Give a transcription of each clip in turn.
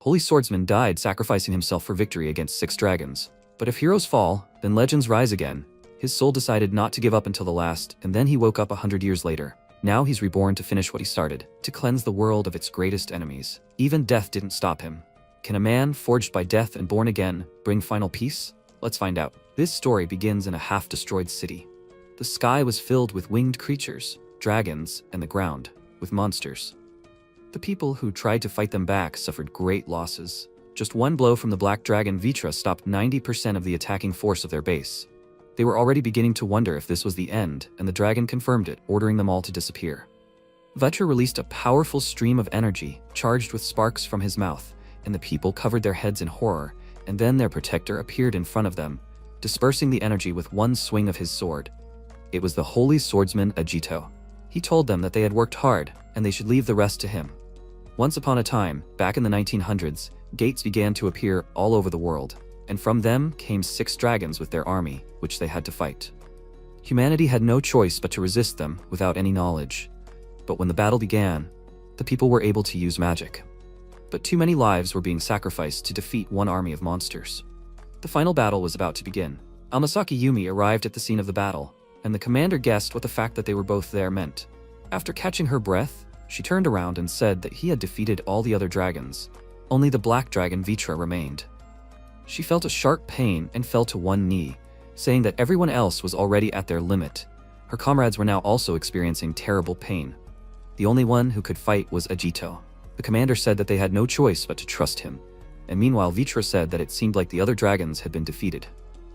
Holy Swordsman died sacrificing himself for victory against 6 dragons. But if heroes fall, then legends rise again. His soul decided not to give up until the last, and then he woke up 100 years later. Now he's reborn to finish what he started, to cleanse the world of its greatest enemies. Even death didn't stop him. Can a man, forged by death and born again, bring final peace? Let's find out. This story begins in a half-destroyed city. The sky was filled with winged creatures, dragons, and the ground with monsters. The people who tried to fight them back suffered great losses. Just one blow from the black dragon Vitra stopped 90% of the attacking force of their base. They were already beginning to wonder if this was the end, and the dragon confirmed it, ordering them all to disappear. Vitra released a powerful stream of energy, charged with sparks from his mouth, and the people covered their heads in horror, and then their protector appeared in front of them, dispersing the energy with one swing of his sword. It was the holy swordsman Ajito. He told them that they had worked hard, and they should leave the rest to him. Once upon a time, back in the 1900s, gates began to appear all over the world, and from them came 6 dragons with their army, which they had to fight. Humanity had no choice but to resist them without any knowledge. But when the battle began, the people were able to use magic. But too many lives were being sacrificed to defeat one army of monsters. The final battle was about to begin. Amasaki Yumi arrived at the scene of the battle, and the commander guessed what the fact that they were both there meant. After catching her breath, she turned around and said that he had defeated all the other dragons. Only the black dragon Vitra remained. She felt a sharp pain and fell to one knee, saying that everyone else was already at their limit. Her comrades were now also experiencing terrible pain. The only one who could fight was Ajito. The commander said that they had no choice but to trust him, and meanwhile Vitra said that it seemed like the other dragons had been defeated.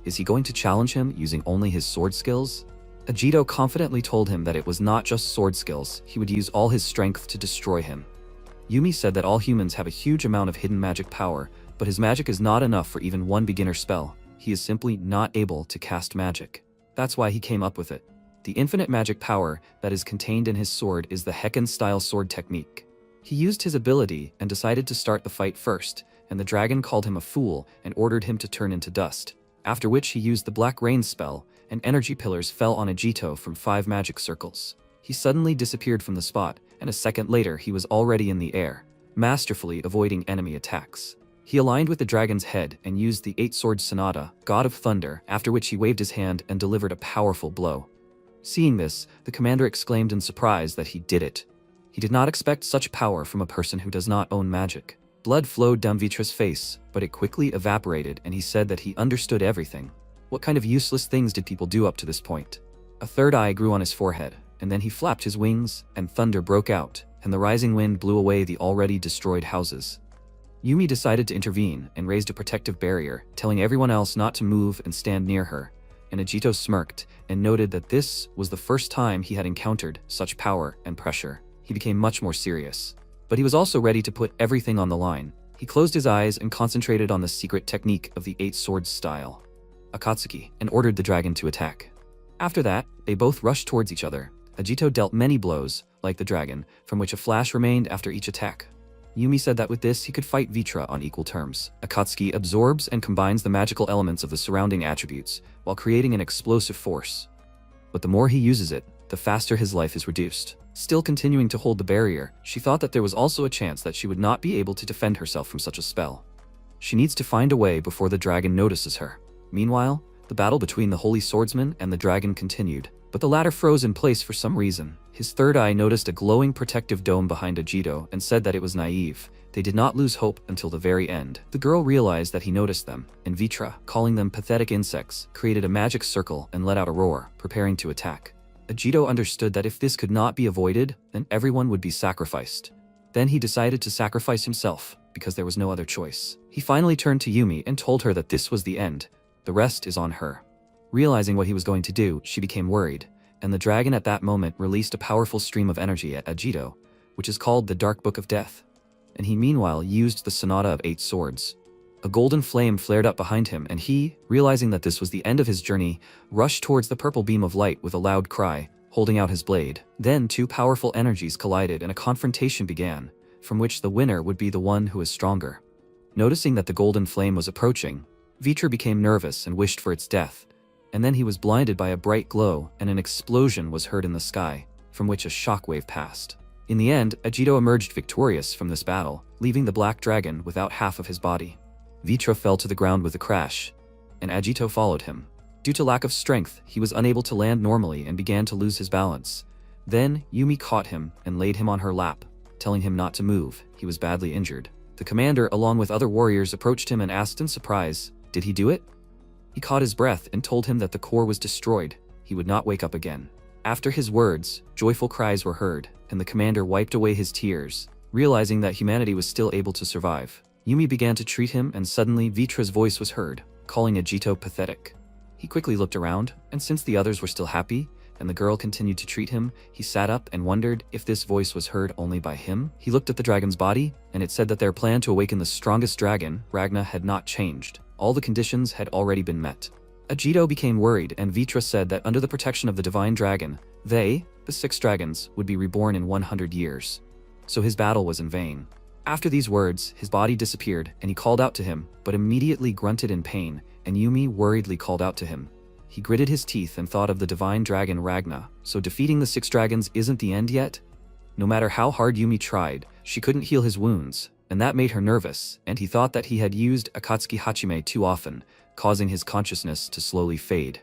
Is he going to challenge him using only his sword skills? Ajito confidently told him that it was not just sword skills, he would use all his strength to destroy him. Yumi said that all humans have a huge amount of hidden magic power, but his magic is not enough for even one beginner spell. He is simply not able to cast magic. That's why he came up with it. The infinite magic power that is contained in his sword is the Hekken-style sword technique. He used his ability and decided to start the fight first, and the dragon called him a fool and ordered him to turn into dust. After which he used the Black Rain spell, and energy pillars fell on Ajito from 5 magic circles. He suddenly disappeared from the spot, and a second later he was already in the air, masterfully avoiding enemy attacks. He aligned with the dragon's head and used the 8-sword Sonata, God of Thunder, after which he waved his hand and delivered a powerful blow. Seeing this, the commander exclaimed in surprise that he did it. He did not expect such power from a person who does not own magic. Blood flowed down Vitra's face, but it quickly evaporated, and he said that he understood everything. What kind of useless things did people do up to this point? A third eye grew on his forehead, and then he flapped his wings, and thunder broke out, and the rising wind blew away the already destroyed houses. Yumi decided to intervene and raised a protective barrier, telling everyone else not to move and stand near her, and Ajito smirked and noted that this was the first time he had encountered such power and pressure. He became much more serious. But he was also ready to put everything on the line. He closed his eyes and concentrated on the secret technique of the 8-sword style, Akatsuki, and ordered the dragon to attack. After that, they both rushed towards each other. Ajito dealt many blows, like the dragon, from which a flash remained after each attack. Yumi said that with this he could fight Vitra on equal terms. Akatsuki absorbs and combines the magical elements of the surrounding attributes, while creating an explosive force. But the more he uses it, the faster his life is reduced. Still continuing to hold the barrier, she thought that there was also a chance that she would not be able to defend herself from such a spell. She needs to find a way before the dragon notices her. Meanwhile, the battle between the Holy Swordsman and the dragon continued, but the latter froze in place for some reason. His third eye noticed a glowing protective dome behind Ajito and said that it was naive. They did not lose hope until the very end. The girl realized that he noticed them, and Vitra, calling them pathetic insects, created a magic circle and let out a roar, preparing to attack. Ajito understood that if this could not be avoided, then everyone would be sacrificed. Then he decided to sacrifice himself, because there was no other choice. He finally turned to Yumi and told her that this was the end. The rest is on her. Realizing what he was going to do, she became worried, and the dragon at that moment released a powerful stream of energy at Ajito, which is called the Dark Book of Death. And he meanwhile used the Sonata of 8 Swords. A golden flame flared up behind him, and he, realizing that this was the end of his journey, rushed towards the purple beam of light with a loud cry, holding out his blade. Then 2 powerful energies collided and a confrontation began, from which the winner would be the one who is stronger. Noticing that the golden flame was approaching, Vitra became nervous and wished for its death, and then he was blinded by a bright glow and an explosion was heard in the sky, from which a shockwave passed. In the end, Agito emerged victorious from this battle, leaving the black dragon without half of his body. Vitra fell to the ground with a crash, and Agito followed him. Due to lack of strength, he was unable to land normally and began to lose his balance. Then, Yumi caught him and laid him on her lap, telling him not to move. He was badly injured. The commander, along with other warriors, approached him and asked in surprise, "Did he do it?" He caught his breath and told him that the core was destroyed. He would not wake up again. After his words, joyful cries were heard, and the commander wiped away his tears, realizing that humanity was still able to survive. Yumi began to treat him, and suddenly Vitra's voice was heard, calling Agito pathetic. He quickly looked around, and since the others were still happy, and the girl continued to treat him, he sat up and wondered if this voice was heard only by him. He looked at the dragon's body, and it said that their plan to awaken the strongest dragon, Ragna, had not changed. All the conditions had already been met. Agito became worried, and Vitra said that under the protection of the divine dragon, they, the 6 dragons, would be reborn in 100 years. So his battle was in vain. After these words, his body disappeared, and he called out to him, but immediately grunted in pain, and Yumi worriedly called out to him. He gritted his teeth and thought of the divine dragon Ragna. So defeating the 6 dragons isn't the end yet? No matter how hard Yumi tried, she couldn't heal his wounds, and that made her nervous, and he thought that he had used Akatsuki Hachime too often, causing his consciousness to slowly fade.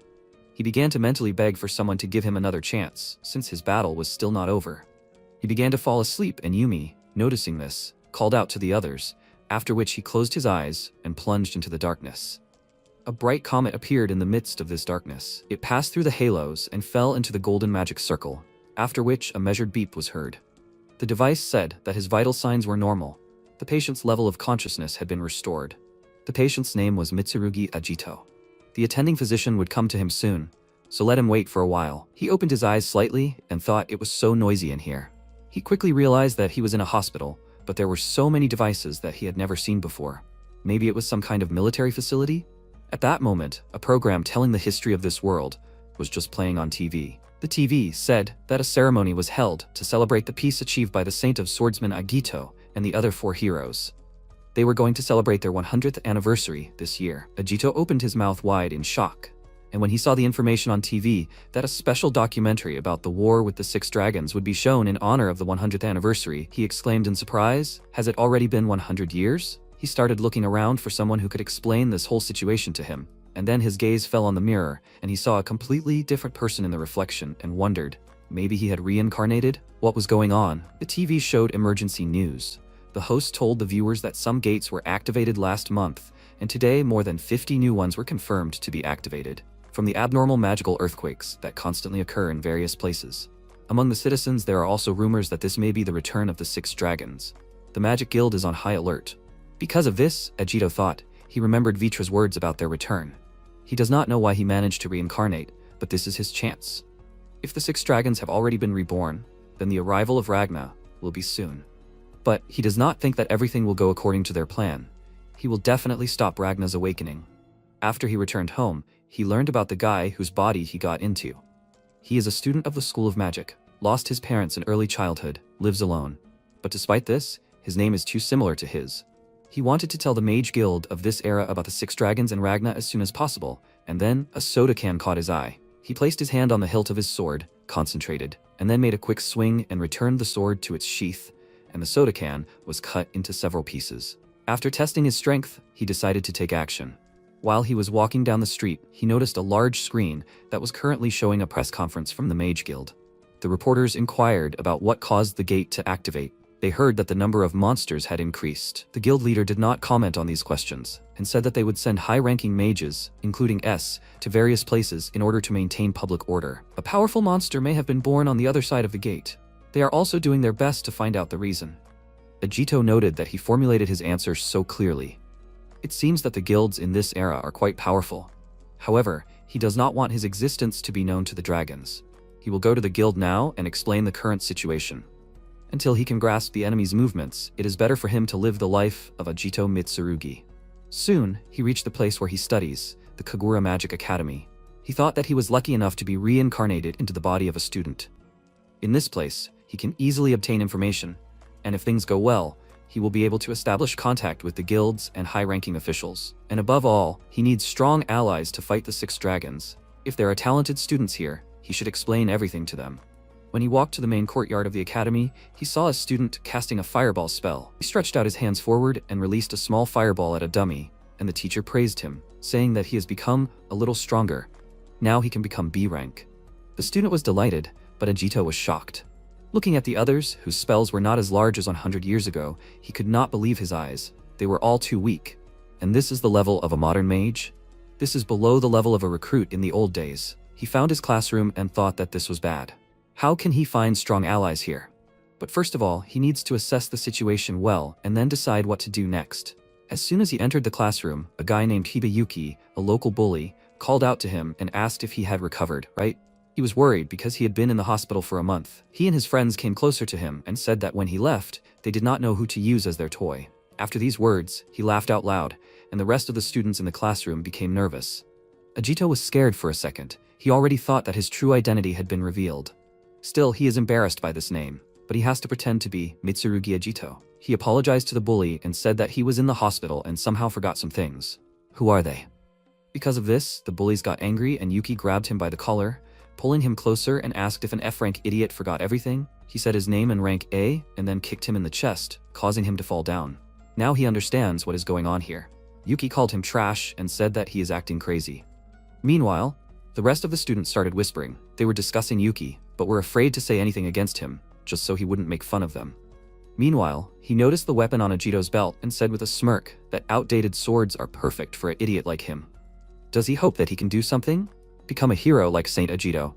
He began to mentally beg for someone to give him another chance, since his battle was still not over. He began to fall asleep, and Yumi, noticing this, called out to the others, after which he closed his eyes and plunged into the darkness. A bright comet appeared in the midst of this darkness. It passed through the halos and fell into the golden magic circle, after which a measured beep was heard. The device said that his vital signs were normal. The patient's level of consciousness had been restored. The patient's name was Mitsurugi Agito. The attending physician would come to him soon, so let him wait for a while. He opened his eyes slightly and thought it was so noisy in here. He quickly realized that he was in a hospital, but there were so many devices that he had never seen before. Maybe it was some kind of military facility? At that moment, a program telling the history of this world was just playing on TV. The TV said that a ceremony was held to celebrate the peace achieved by the saint of swordsman Agito and the other 4 heroes. They were going to celebrate their 100th anniversary this year. Agito opened his mouth wide in shock, and when he saw the information on TV that a special documentary about the war with the 6 dragons would be shown in honor of the 100th anniversary, he exclaimed in surprise, "Has it already been 100 years? He started looking around for someone who could explain this whole situation to him, and then his gaze fell on the mirror, and he saw a completely different person in the reflection and wondered, maybe he had reincarnated? What was going on? The TV showed emergency news. The host told the viewers that some gates were activated last month, and today more than 50 new ones were confirmed to be activated, from the abnormal magical earthquakes that constantly occur in various places. Among the citizens, there are also rumors that this may be the return of the 6 dragons. The Magic Guild is on high alert. Because of this, Agito thought, he remembered Vitra's words about their return. He does not know why he managed to reincarnate, but this is his chance. If the 6 dragons have already been reborn, then the arrival of Ragna will be soon. But he does not think that everything will go according to their plan. He will definitely stop Ragna's awakening. After he returned home, he learned about the guy whose body he got into. He is a student of the School of Magic, lost his parents in early childhood, lives alone. But despite this, his name is too similar to his. He wanted to tell the Mage Guild of this era about the 6 dragons and Ragna as soon as possible, and then a soda can caught his eye. He placed his hand on the hilt of his sword, concentrated, and then made a quick swing and returned the sword to its sheath, and the soda can was cut into several pieces. After testing his strength, he decided to take action. While he was walking down the street, he noticed a large screen that was currently showing a press conference from the Mage Guild. The reporters inquired about what caused the gate to activate. They heard that the number of monsters had increased. The guild leader did not comment on these questions, and said that they would send high-ranking mages, including S, to various places in order to maintain public order. A powerful monster may have been born on the other side of the gate. They are also doing their best to find out the reason. Agito noted that he formulated his answers so clearly. It seems that the guilds in this era are quite powerful. However, he does not want his existence to be known to the dragons. He will go to the guild now and explain the current situation. Until he can grasp the enemy's movements, it is better for him to live the life of Agito Mitsurugi. Soon, he reached the place where he studies, the Kagura Magic Academy. He thought that he was lucky enough to be reincarnated into the body of a student. In this place, he can easily obtain information, and if things go well, he will be able to establish contact with the guilds and high-ranking officials. And above all, he needs strong allies to fight the 6 dragons. If there are talented students here, he should explain everything to them. When he walked to the main courtyard of the academy, he saw a student casting a fireball spell. He stretched out his hands forward and released a small fireball at a dummy, and the teacher praised him, saying that he has become a little stronger. Now he can become B rank. The student was delighted, but Ajito was shocked. Looking at the others, whose spells were not as large as 100 years ago, he could not believe his eyes. They were all too weak. And this is the level of a modern mage? This is below the level of a recruit in the old days. He found his classroom and thought that this was bad. How can he find strong allies here? But first of all, he needs to assess the situation well and then decide what to do next. As soon as he entered the classroom, a guy named Hibayuki, a local bully, called out to him and asked if he had recovered, right? He was worried because he had been in the hospital for a month. He and his friends came closer to him and said that when he left, they did not know who to use as their toy. After these words, he laughed out loud, and the rest of the students in the classroom became nervous. Ajito was scared for a second. He already thought that his true identity had been revealed. Still, he is embarrassed by this name, but he has to pretend to be Mitsurugi Ajito. He apologized to the bully and said that he was in the hospital and somehow forgot some things. Who are they? Because of this, the bullies got angry and Yuki grabbed him by the collar, pulling him closer and asked if an F-rank idiot forgot everything. He said his name and rank A and then kicked him in the chest, causing him to fall down. Now he understands what is going on here. Yuki called him trash and said that he is acting crazy. Meanwhile, the rest of the students started whispering. They were discussing Yuki, but were afraid to say anything against him, just so he wouldn't make fun of them. Meanwhile, he noticed the weapon on Ajito's belt and said with a smirk that outdated swords are perfect for an idiot like him. Does he hope that he can do something? Become a hero like Saint Ajito?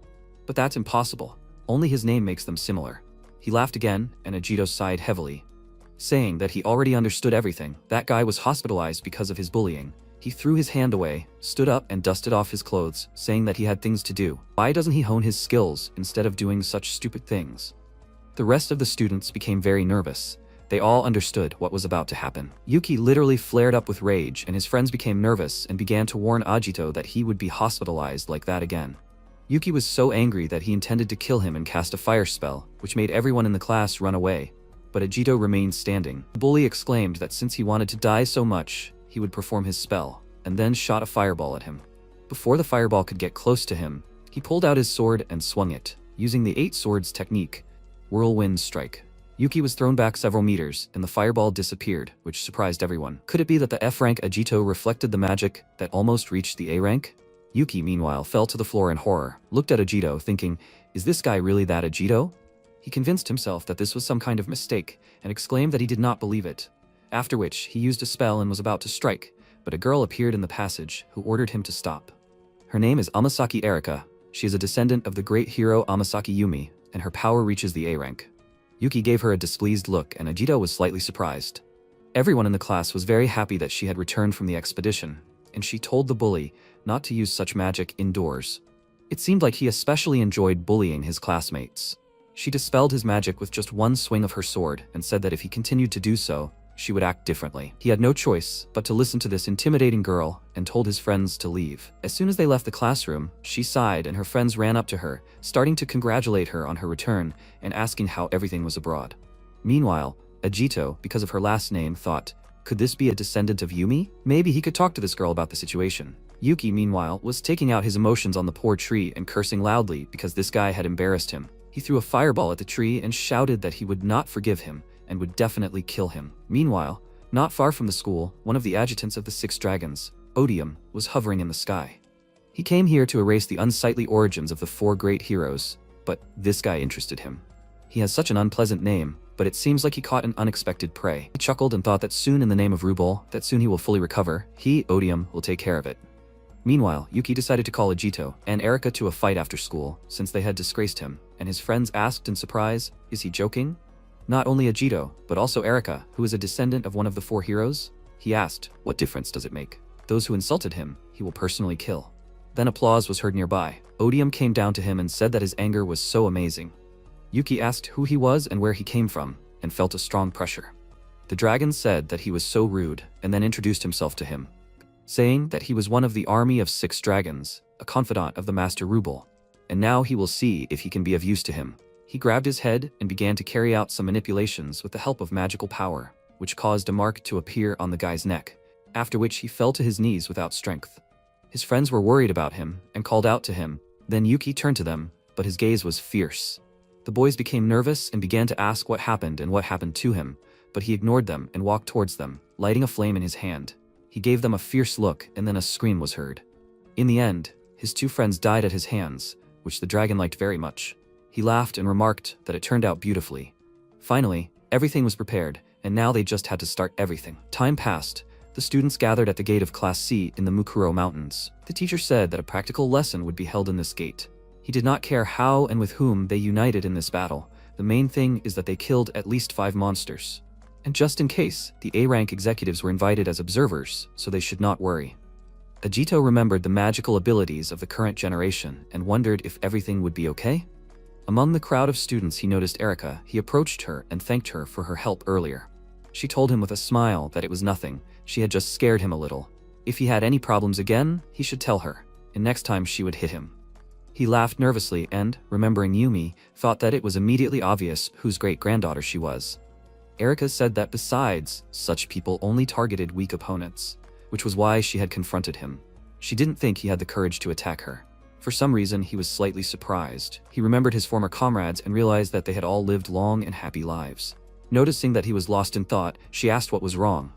But that's impossible. Only his name makes them similar. He laughed again, and Ajito sighed heavily, saying that he already understood everything. That guy was hospitalized because of his bullying. He threw his hand away, stood up and dusted off his clothes, saying that he had things to do. Why doesn't he hone his skills instead of doing such stupid things? The rest of the students became very nervous. They all understood what was about to happen. Yuki literally flared up with rage, and his friends became nervous and began to warn Ajito that he would be hospitalized like that again. Yuki was so angry that he intended to kill him and cast a fire spell, which made everyone in the class run away. But Ajito remained standing. The bully exclaimed that since he wanted to die so much, he would perform his spell, and then shot a fireball at him. Before the fireball could get close to him, he pulled out his sword and swung it, using the 8 swords technique, Whirlwind Strike. Yuki was thrown back several meters, and the fireball disappeared, which surprised everyone. Could it be that the F-rank Ajito reflected the magic that almost reached the A-rank? Yuki, meanwhile, fell to the floor in horror, looked at Ajito, thinking, is this guy really that Ajito? He convinced himself that this was some kind of mistake, and exclaimed that he did not believe it. After which, he used a spell and was about to strike, but a girl appeared in the passage, who ordered him to stop. Her name is Amasaki Erika. She is a descendant of the great hero Amasaki Yumi, and her power reaches the A-rank. Yuki gave her a displeased look, and Ajito was slightly surprised. Everyone in the class was very happy that she had returned from the expedition, and she told the bully not to use such magic indoors. It seemed like he especially enjoyed bullying his classmates. She dispelled his magic with just one swing of her sword and said that if he continued to do so, she would act differently. He had no choice but to listen to this intimidating girl and told his friends to leave. As soon as they left the classroom, she sighed and her friends ran up to her, starting to congratulate her on her return and asking how everything was abroad. Meanwhile, Ajito, because of her last name, thought, could this be a descendant of Yumi? Maybe he could talk to this girl about the situation. Yuki, meanwhile, was taking out his emotions on the poor tree and cursing loudly because this guy had embarrassed him. He threw a fireball at the tree and shouted that he would not forgive him and would definitely kill him. Meanwhile, not far from the school, one of the adjutants of the 6 dragons, Odium, was hovering in the sky. He came here to erase the unsightly origins of the 4 great heroes, but this guy interested him. He has such an unpleasant name, but it seems like he caught an unexpected prey. He chuckled and thought that soon, in the name of Rubal, that soon he will fully recover. He, Odium, will take care of it. Meanwhile, Yuki decided to call Ajito and Erika to a fight after school, since they had disgraced him, and his friends asked in surprise, is he joking? Not only Ajito, but also Erika, who is a descendant of one of the 4 heroes? He asked, what difference does it make? Those who insulted him, he will personally kill. Then applause was heard nearby. Odium came down to him and said that his anger was so amazing. Yuki asked who he was and where he came from, and felt a strong pressure. The dragon said that he was so rude, and then introduced himself to him, saying that he was one of the army of 6 dragons, a confidant of the Master Rubal, and now he will see if he can be of use to him. He grabbed his head and began to carry out some manipulations with the help of magical power, which caused a mark to appear on the guy's neck, after which he fell to his knees without strength. His friends were worried about him and called out to him. Then Yuki turned to them, but his gaze was fierce. The boys became nervous and began to ask what happened and what happened to him, but he ignored them and walked towards them, lighting a flame in his hand. He gave them a fierce look, and then a scream was heard. In the end, his two friends died at his hands, which the dragon liked very much. He laughed and remarked that it turned out beautifully. Finally, everything was prepared, and now they just had to start everything. Time passed. The students gathered at the gate of Class C in the Mukuro Mountains. The teacher said that a practical lesson would be held in this gate. He did not care how and with whom they united in this battle. The main thing is that they killed at least 5 monsters. And just in case, the A-rank executives were invited as observers, so they should not worry. Ajito remembered the magical abilities of the current generation and wondered if everything would be okay. Among the crowd of students he noticed Erica. He approached her and thanked her for her help earlier. She told him with a smile that it was nothing, she had just scared him a little. If he had any problems again, he should tell her, and next time she would hit him. He laughed nervously and, remembering Yumi, thought that it was immediately obvious whose great-granddaughter she was. Erica said that besides, such people only targeted weak opponents, which was why she had confronted him. She didn't think he had the courage to attack her. For some reason, he was slightly surprised. He remembered his former comrades and realized that they had all lived long and happy lives. Noticing that he was lost in thought, she asked what was wrong.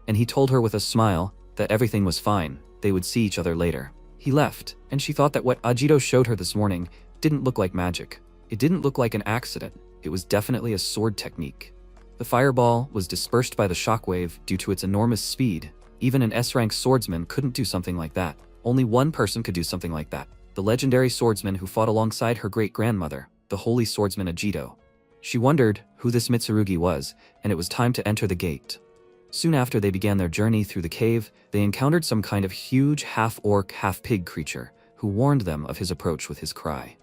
And he told her with a smile that everything was fine, they would see each other later. He left, and she thought that what Ajito showed her this morning didn't look like magic. It didn't look like an accident. It was definitely a sword technique. The fireball was dispersed by the shockwave due to its enormous speed. Even an S-rank swordsman couldn't do something like that. Only one person could do something like that. The legendary swordsman who fought alongside her great-grandmother, the holy swordsman Ajito. She wondered who this Mitsurugi was, and it was time to enter the gate. Soon after they began their journey through the cave, they encountered some kind of huge half-orc, half-pig creature, who warned them of his approach with his cry.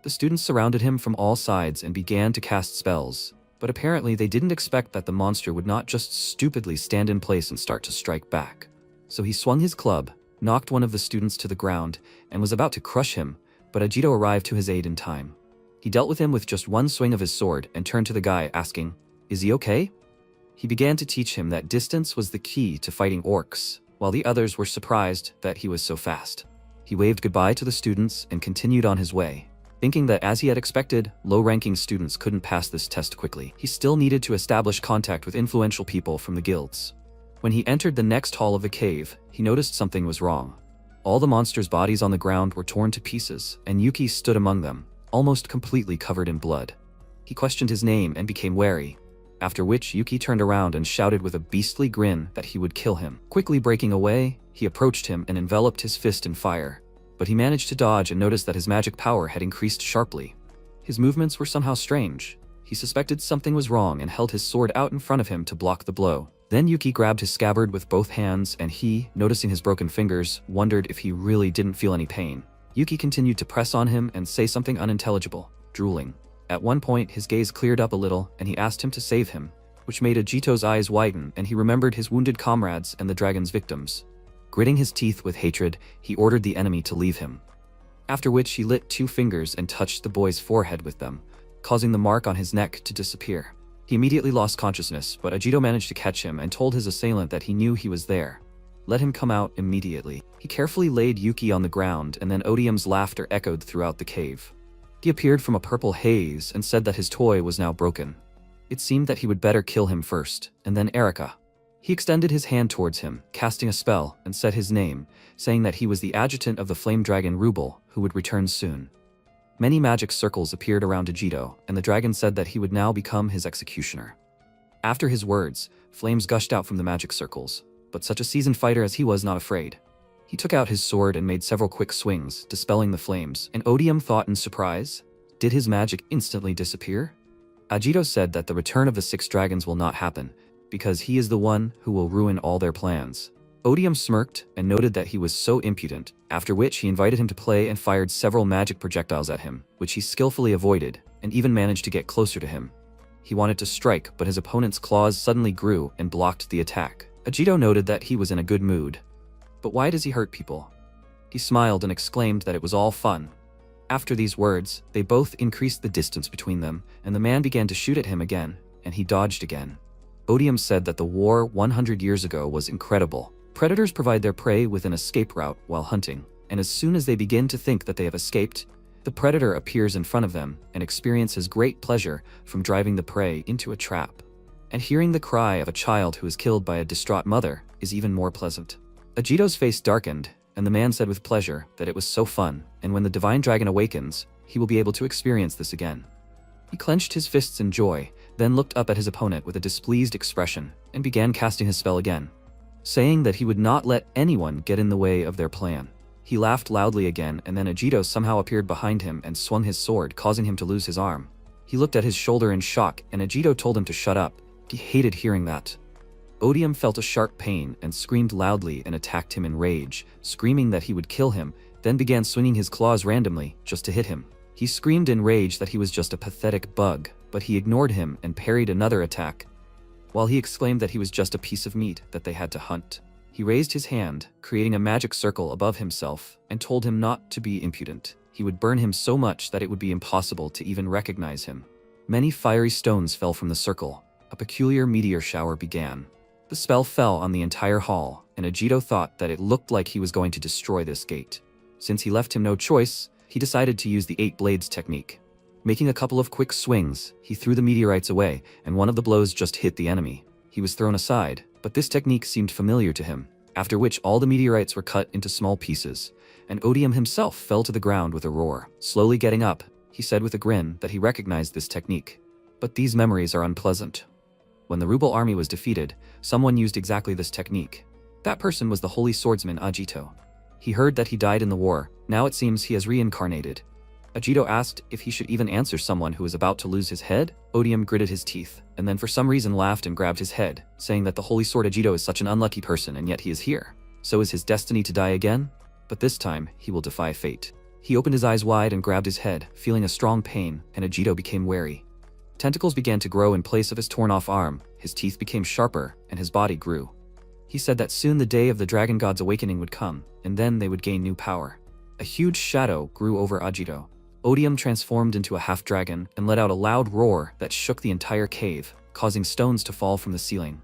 The students surrounded him from all sides and began to cast spells, but apparently they didn't expect that the monster would not just stupidly stand in place and start to strike back. So he swung his club, knocked one of the students to the ground, and was about to crush him, but Ajito arrived to his aid in time. He dealt with him with just one swing of his sword and turned to the guy asking, "Is he okay?" He began to teach him that distance was the key to fighting orcs, while the others were surprised that he was so fast. He waved goodbye to the students and continued on his way, thinking that as he had expected, low-ranking students couldn't pass this test quickly. He still needed to establish contact with influential people from the guilds. When he entered the next hall of the cave, he noticed something was wrong. All the monsters' bodies on the ground were torn to pieces, and Yuki stood among them, almost completely covered in blood. He questioned his name and became wary, after which Yuki turned around and shouted with a beastly grin that he would kill him. Quickly breaking away, he approached him and enveloped his fist in fire, but he managed to dodge and noticed that his magic power had increased sharply. His movements were somehow strange. He suspected something was wrong and held his sword out in front of him to block the blow. Then Yuki grabbed his scabbard with both hands, and he, noticing his broken fingers, wondered if he really didn't feel any pain. Yuki continued to press on him and say something unintelligible, drooling. At one point, his gaze cleared up a little, and he asked him to save him, which made Ajito's eyes widen, and he remembered his wounded comrades and the dragon's victims. Gritting his teeth with hatred, he ordered the enemy to leave him. After which he lit 2 fingers and touched the boy's forehead with them, causing the mark on his neck to disappear. He immediately lost consciousness, but Ajito managed to catch him and told his assailant that he knew he was there. Let him come out immediately. He carefully laid Yuki on the ground, and then Odium's laughter echoed throughout the cave. He appeared from a purple haze and said that his toy was now broken. It seemed that he would better kill him first, and then Erica. He extended his hand towards him, casting a spell, and said his name, saying that he was the adjutant of the flame dragon Rubel, who would return soon. Many magic circles appeared around Ajito, and the dragon said that he would now become his executioner. After his words, flames gushed out from the magic circles, but such a seasoned fighter as he was not afraid. He took out his sword and made several quick swings, dispelling the flames, and Odium thought in surprise, did his magic instantly disappear? Ajito said that the return of the 6 dragons will not happen, because he is the one who will ruin all their plans. Odium smirked and noted that he was so impudent, after which he invited him to play and fired several magic projectiles at him, which he skillfully avoided, and even managed to get closer to him. He wanted to strike, but his opponent's claws suddenly grew and blocked the attack. Ajito noted that he was in a good mood. But why does he hurt people? He smiled and exclaimed that it was all fun. After these words, they both increased the distance between them, and the man began to shoot at him again, and he dodged again. Odium said that the war 100 years ago was incredible. Predators provide their prey with an escape route while hunting, and as soon as they begin to think that they have escaped, The predator appears in front of them and experiences great pleasure from driving the prey into a trap. And hearing the cry of a child who is killed by a distraught mother is even more pleasant. Ajito's face darkened, and the man said with pleasure that it was so fun, and when the divine dragon awakens, he will be able to experience this again. He clenched his fists in joy, then looked up at his opponent with a displeased expression and began casting his spell again, saying that he would not let anyone get in the way of their plan. He laughed loudly again, and then Ajito somehow appeared behind him and swung his sword, causing him to lose his arm. He looked at his shoulder in shock, and Ajito told him to shut up. He hated hearing that. Odium felt a sharp pain and screamed loudly and attacked him in rage, screaming that he would kill him, then began swinging his claws randomly just to hit him. He screamed in rage that he was just a pathetic bug, but he ignored him and parried another attack, while he exclaimed that he was just a piece of meat that they had to hunt. He raised his hand, creating a magic circle above himself, and told him not to be impudent. He would burn him so much that it would be impossible to even recognize him. Many fiery stones fell from the circle. A peculiar meteor shower began. The spell fell on the entire hall, and Ajito thought that it looked like he was going to destroy this gate. Since he left him no choice, he decided to use the 8 blades technique. Making a couple of quick swings, he threw the meteorites away, and one of the blows just hit the enemy. He was thrown aside, but this technique seemed familiar to him, after which all the meteorites were cut into small pieces, and Odium himself fell to the ground with a roar. Slowly getting up, he said with a grin that he recognized this technique. But these memories are unpleasant. When the Ruble army was defeated, someone used exactly this technique. That person was the holy swordsman Ajito. He heard that he died in the war. Now it seems he has reincarnated. Ajito asked if he should even answer someone who was about to lose his head. Odium gritted his teeth, and then for some reason laughed and grabbed his head, saying that the holy sword Ajito is such an unlucky person and yet he is here. So is his destiny to die again? But this time, he will defy fate. He opened his eyes wide and grabbed his head, feeling a strong pain, and Ajito became wary. Tentacles began to grow in place of his torn-off arm, his teeth became sharper, and his body grew. He said that soon the day of the Dragon God's awakening would come, and then they would gain new power. A huge shadow grew over Ajito. Odium transformed into a half-dragon and let out a loud roar that shook the entire cave, causing stones to fall from the ceiling.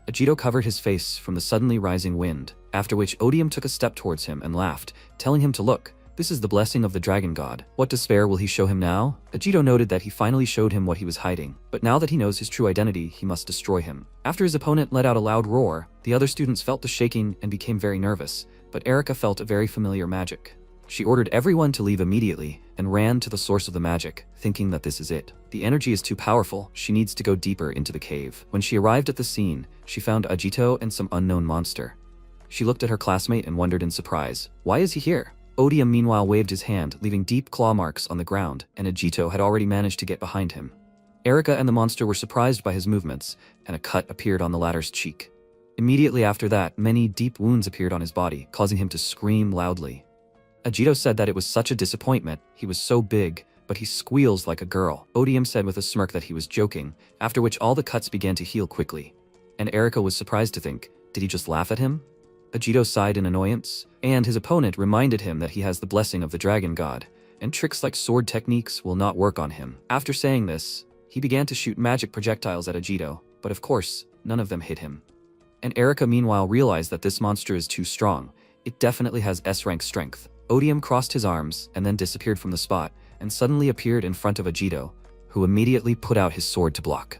Ajito covered his face from the suddenly rising wind, after which Odium took a step towards him and laughed, telling him to look. This is the blessing of the Dragon God. What despair will he show him now? Ajito noted that he finally showed him what he was hiding, but now that he knows his true identity, he must destroy him. After his opponent let out a loud roar, the other students felt the shaking and became very nervous, but Erika felt a very familiar magic. She ordered everyone to leave immediately and ran to the source of the magic, thinking that this is it. The energy is too powerful, she needs to go deeper into the cave. When she arrived at the scene, she found Ajito and some unknown monster. She looked at her classmate and wondered in surprise, why is he here? Odium meanwhile waved his hand, leaving deep claw marks on the ground, and Ajito had already managed to get behind him. Erika and the monster were surprised by his movements, and a cut appeared on the latter's cheek. Immediately after that, many deep wounds appeared on his body, causing him to scream loudly. Ajito said that it was such a disappointment, he was so big, but he squeals like a girl. Odium said with a smirk that he was joking, after which all the cuts began to heal quickly. And Erika was surprised to think, did he just laugh at him? Ajito sighed in annoyance, and his opponent reminded him that he has the blessing of the Dragon God, and tricks like sword techniques will not work on him. After saying this, he began to shoot magic projectiles at Ajito, but of course, none of them hit him. And Erika meanwhile realized that this monster is too strong. It definitely has S-rank strength. Odium crossed his arms and then disappeared from the spot, and suddenly appeared in front of Ajito, who immediately put out his sword to block.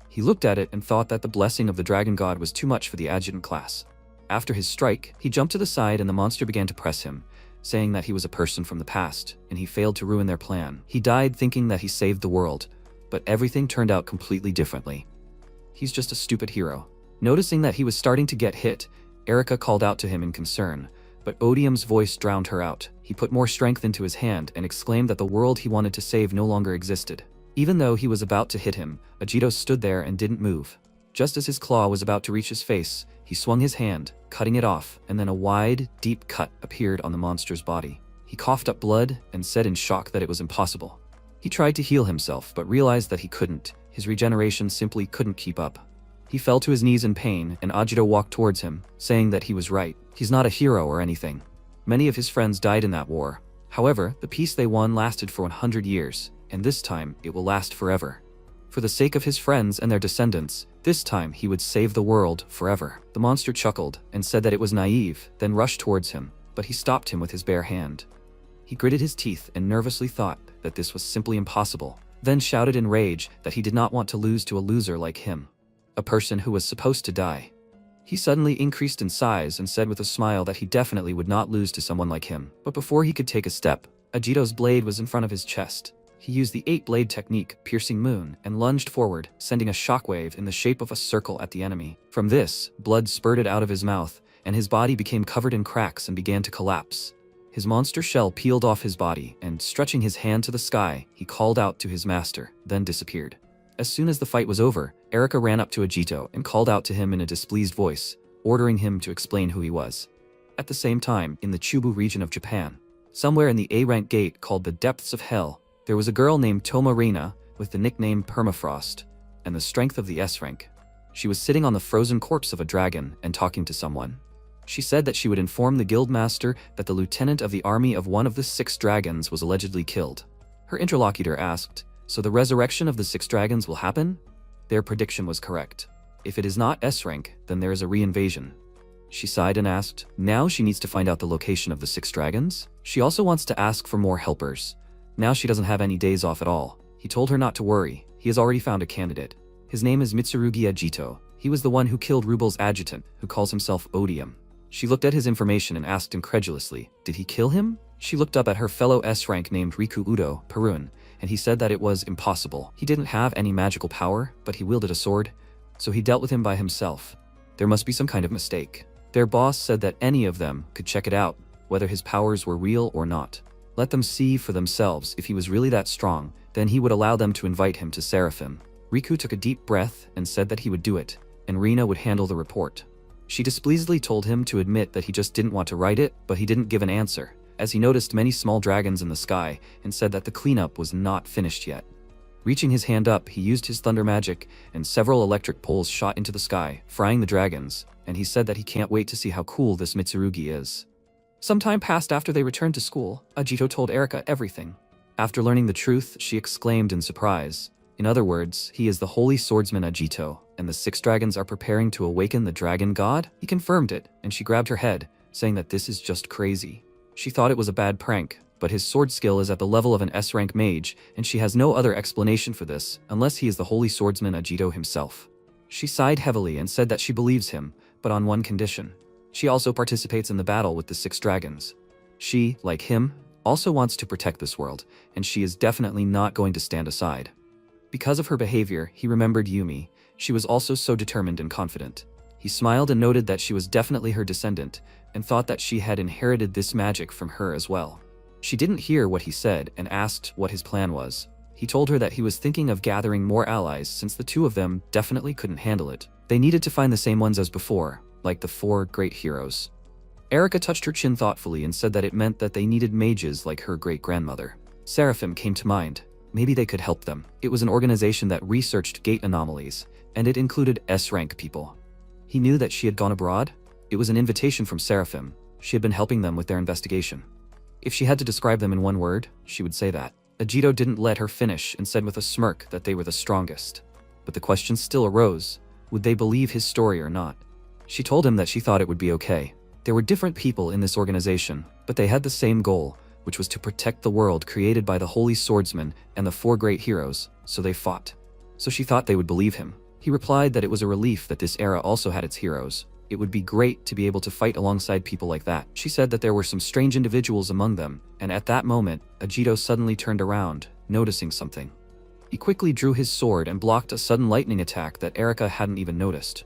He looked at it and thought that the blessing of the Dragon God was too much for the adjutant class. After his strike, he jumped to the side and the monster began to press him, saying that he was a person from the past, and he failed to ruin their plan. He died thinking that he saved the world, but everything turned out completely differently. He's just a stupid hero. Noticing that he was starting to get hit, Erika called out to him in concern, but Odium's voice drowned her out. He put more strength into his hand and exclaimed that the world he wanted to save no longer existed. Even though he was about to hit him, Ajito stood there and didn't move. Just as his claw was about to reach his face, he swung his hand, cutting it off, and then a wide, deep cut appeared on the monster's body. He coughed up blood and said in shock that it was impossible. He tried to heal himself, but realized that he couldn't. His regeneration simply couldn't keep up. He fell to his knees in pain, and Ajito walked towards him, saying that he was right. He's not a hero or anything. Many of his friends died in that war. However, the peace they won lasted for 100 years, and this time it will last forever. For the sake of his friends and their descendants, this time he would save the world forever. The monster chuckled and said that it was naive, then rushed towards him, but he stopped him with his bare hand. He gritted his teeth and nervously thought that this was simply impossible, then shouted in rage that he did not want to lose to a loser like him, a person who was supposed to die. He suddenly increased in size and said with a smile that he definitely would not lose to someone like him. But before he could take a step, Ajito's blade was in front of his chest. He used the 8-blade technique, Piercing Moon, and lunged forward, sending a shockwave in the shape of a circle at the enemy. From this, blood spurted out of his mouth, and his body became covered in cracks and began to collapse. His monster shell peeled off his body, and stretching his hand to the sky, he called out to his master, then disappeared. As soon as the fight was over, Erika ran up to Ajito and called out to him in a displeased voice, ordering him to explain who he was. At the same time, in the Chubu region of Japan, somewhere in the A-rank gate called the Depths of Hell, there was a girl named Toma Reina with the nickname Permafrost and the strength of the S-rank. She was sitting on the frozen corpse of a dragon and talking to someone. She said that she would inform the guildmaster that the lieutenant of the army of one of the 6 dragons was allegedly killed. Her interlocutor asked, "So the resurrection of the 6 dragons will happen?" Their prediction was correct. If it is not S-rank, then there is a re-invasion. She sighed and asked, now she needs to find out the location of the 6 dragons? She also wants to ask for more helpers. Now she doesn't have any days off at all. He told her not to worry, he has already found a candidate. His name is Mitsurugi Ajito. He was the one who killed Rubel's adjutant, who calls himself Odium. She looked at his information and asked incredulously, did he kill him? She looked up at her fellow S-rank named Riku Udo, Perun, and he said that it was impossible. He didn't have any magical power, but he wielded a sword, so he dealt with him by himself. There must be some kind of mistake. Their boss said that any of them could check it out, whether his powers were real or not. Let them see for themselves if he was really that strong, then he would allow them to invite him to Seraphim. Riku took a deep breath and said that he would do it, and Rina would handle the report. She displeasedly told him to admit that he just didn't want to write it, but he didn't give an answer, as he noticed many small dragons in the sky and said that the cleanup was not finished yet. Reaching his hand up, he used his thunder magic, and several electric poles shot into the sky, frying the dragons, and he said that he can't wait to see how cool this Mitsurugi is. Some time passed after they returned to school. Ajito told Erika everything. After learning the truth, she exclaimed in surprise. In other words, he is the holy swordsman Ajito, and the 6 dragons are preparing to awaken the dragon god? He confirmed it, and she grabbed her head, saying that this is just crazy. She thought it was a bad prank, but his sword skill is at the level of an S-rank mage, and she has no other explanation for this, unless he is the holy swordsman Ajito himself. She sighed heavily and said that she believes him, but on one condition. She also participates in the battle with the 6 dragons. She, like him, also wants to protect this world, and she is definitely not going to stand aside. Because of her behavior, he remembered Yumi. She was also so determined and confident. He smiled and noted that she was definitely her descendant, and thought that she had inherited this magic from her as well. She didn't hear what he said and asked what his plan was. He told her that he was thinking of gathering more allies since the 2 of them definitely couldn't handle it. They needed to find the same ones as before, like the 4 great heroes. Erika touched her chin thoughtfully and said that it meant that they needed mages like her great-grandmother. Seraphim came to mind. Maybe they could help them. It was an organization that researched gate anomalies, and it included S-rank people. He knew that she had gone abroad. It was an invitation from Seraphim. She had been helping them with their investigation. If she had to describe them in one word, she would say that. Ajito didn't let her finish and said with a smirk that they were the strongest. But the question still arose, would they believe his story or not? She told him that she thought it would be okay. There were different people in this organization, but they had the same goal, which was to protect the world created by the Holy Swordsman and the 4 great heroes, so they fought. So she thought they would believe him. He replied that it was a relief that this era also had its heroes. It would be great to be able to fight alongside people like that. She said that there were some strange individuals among them, and at that moment, Ajito suddenly turned around, noticing something. He quickly drew his sword and blocked a sudden lightning attack that Erika hadn't even noticed.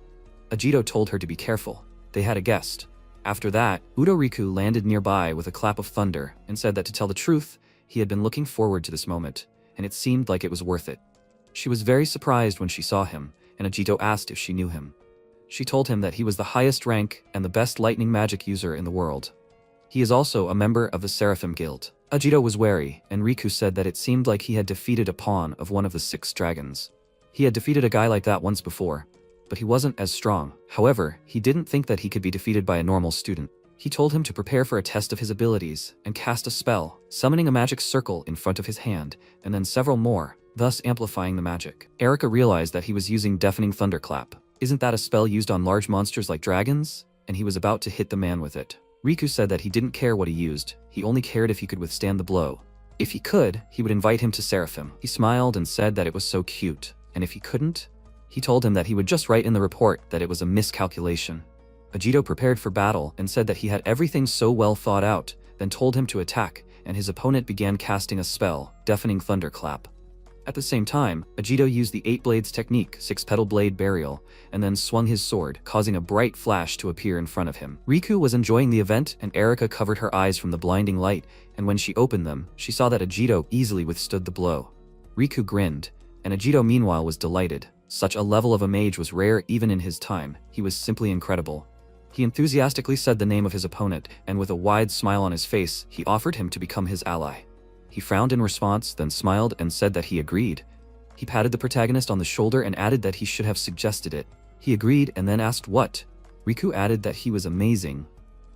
Ajito told her to be careful. They had a guest. After that, Udoriku landed nearby with a clap of thunder and said that to tell the truth, he had been looking forward to this moment, and it seemed like it was worth it. She was very surprised when she saw him, and Ajito asked if she knew him. She told him that he was the highest rank and the best lightning magic user in the world. He is also a member of the Seraphim Guild. Ajito was wary, and Riku said that it seemed like he had defeated a pawn of one of the 6 dragons. He had defeated a guy like that once before, but he wasn't as strong. However, he didn't think that he could be defeated by a normal student. He told him to prepare for a test of his abilities and cast a spell, summoning a magic circle in front of his hand, and then several more, thus amplifying the magic. Erika realized that he was using Deafening Thunderclap. Isn't that a spell used on large monsters like dragons? And he was about to hit the man with it. Riku said that he didn't care what he used, he only cared if he could withstand the blow. If he could, he would invite him to Seraphim. He smiled and said that it was so cute, and if he couldn't, he told him that he would just write in the report that it was a miscalculation. Agito prepared for battle and said that he had everything so well thought out, then told him to attack, and his opponent began casting a spell, Deafening Thunderclap. At the same time, Agito used the 8 blades technique, 6-petal blade burial, and then swung his sword, causing a bright flash to appear in front of him. Riku was enjoying the event, and Erika covered her eyes from the blinding light, and when she opened them, she saw that Agito easily withstood the blow. Riku grinned, and Agito meanwhile was delighted. Such a level of a mage was rare even in his time. He was simply incredible. He enthusiastically said the name of his opponent, and with a wide smile on his face, he offered him to become his ally. He frowned in response, then smiled and said that he agreed. He patted the protagonist on the shoulder and added that he should have suggested it. He agreed and then asked what. Riku added that he was amazing.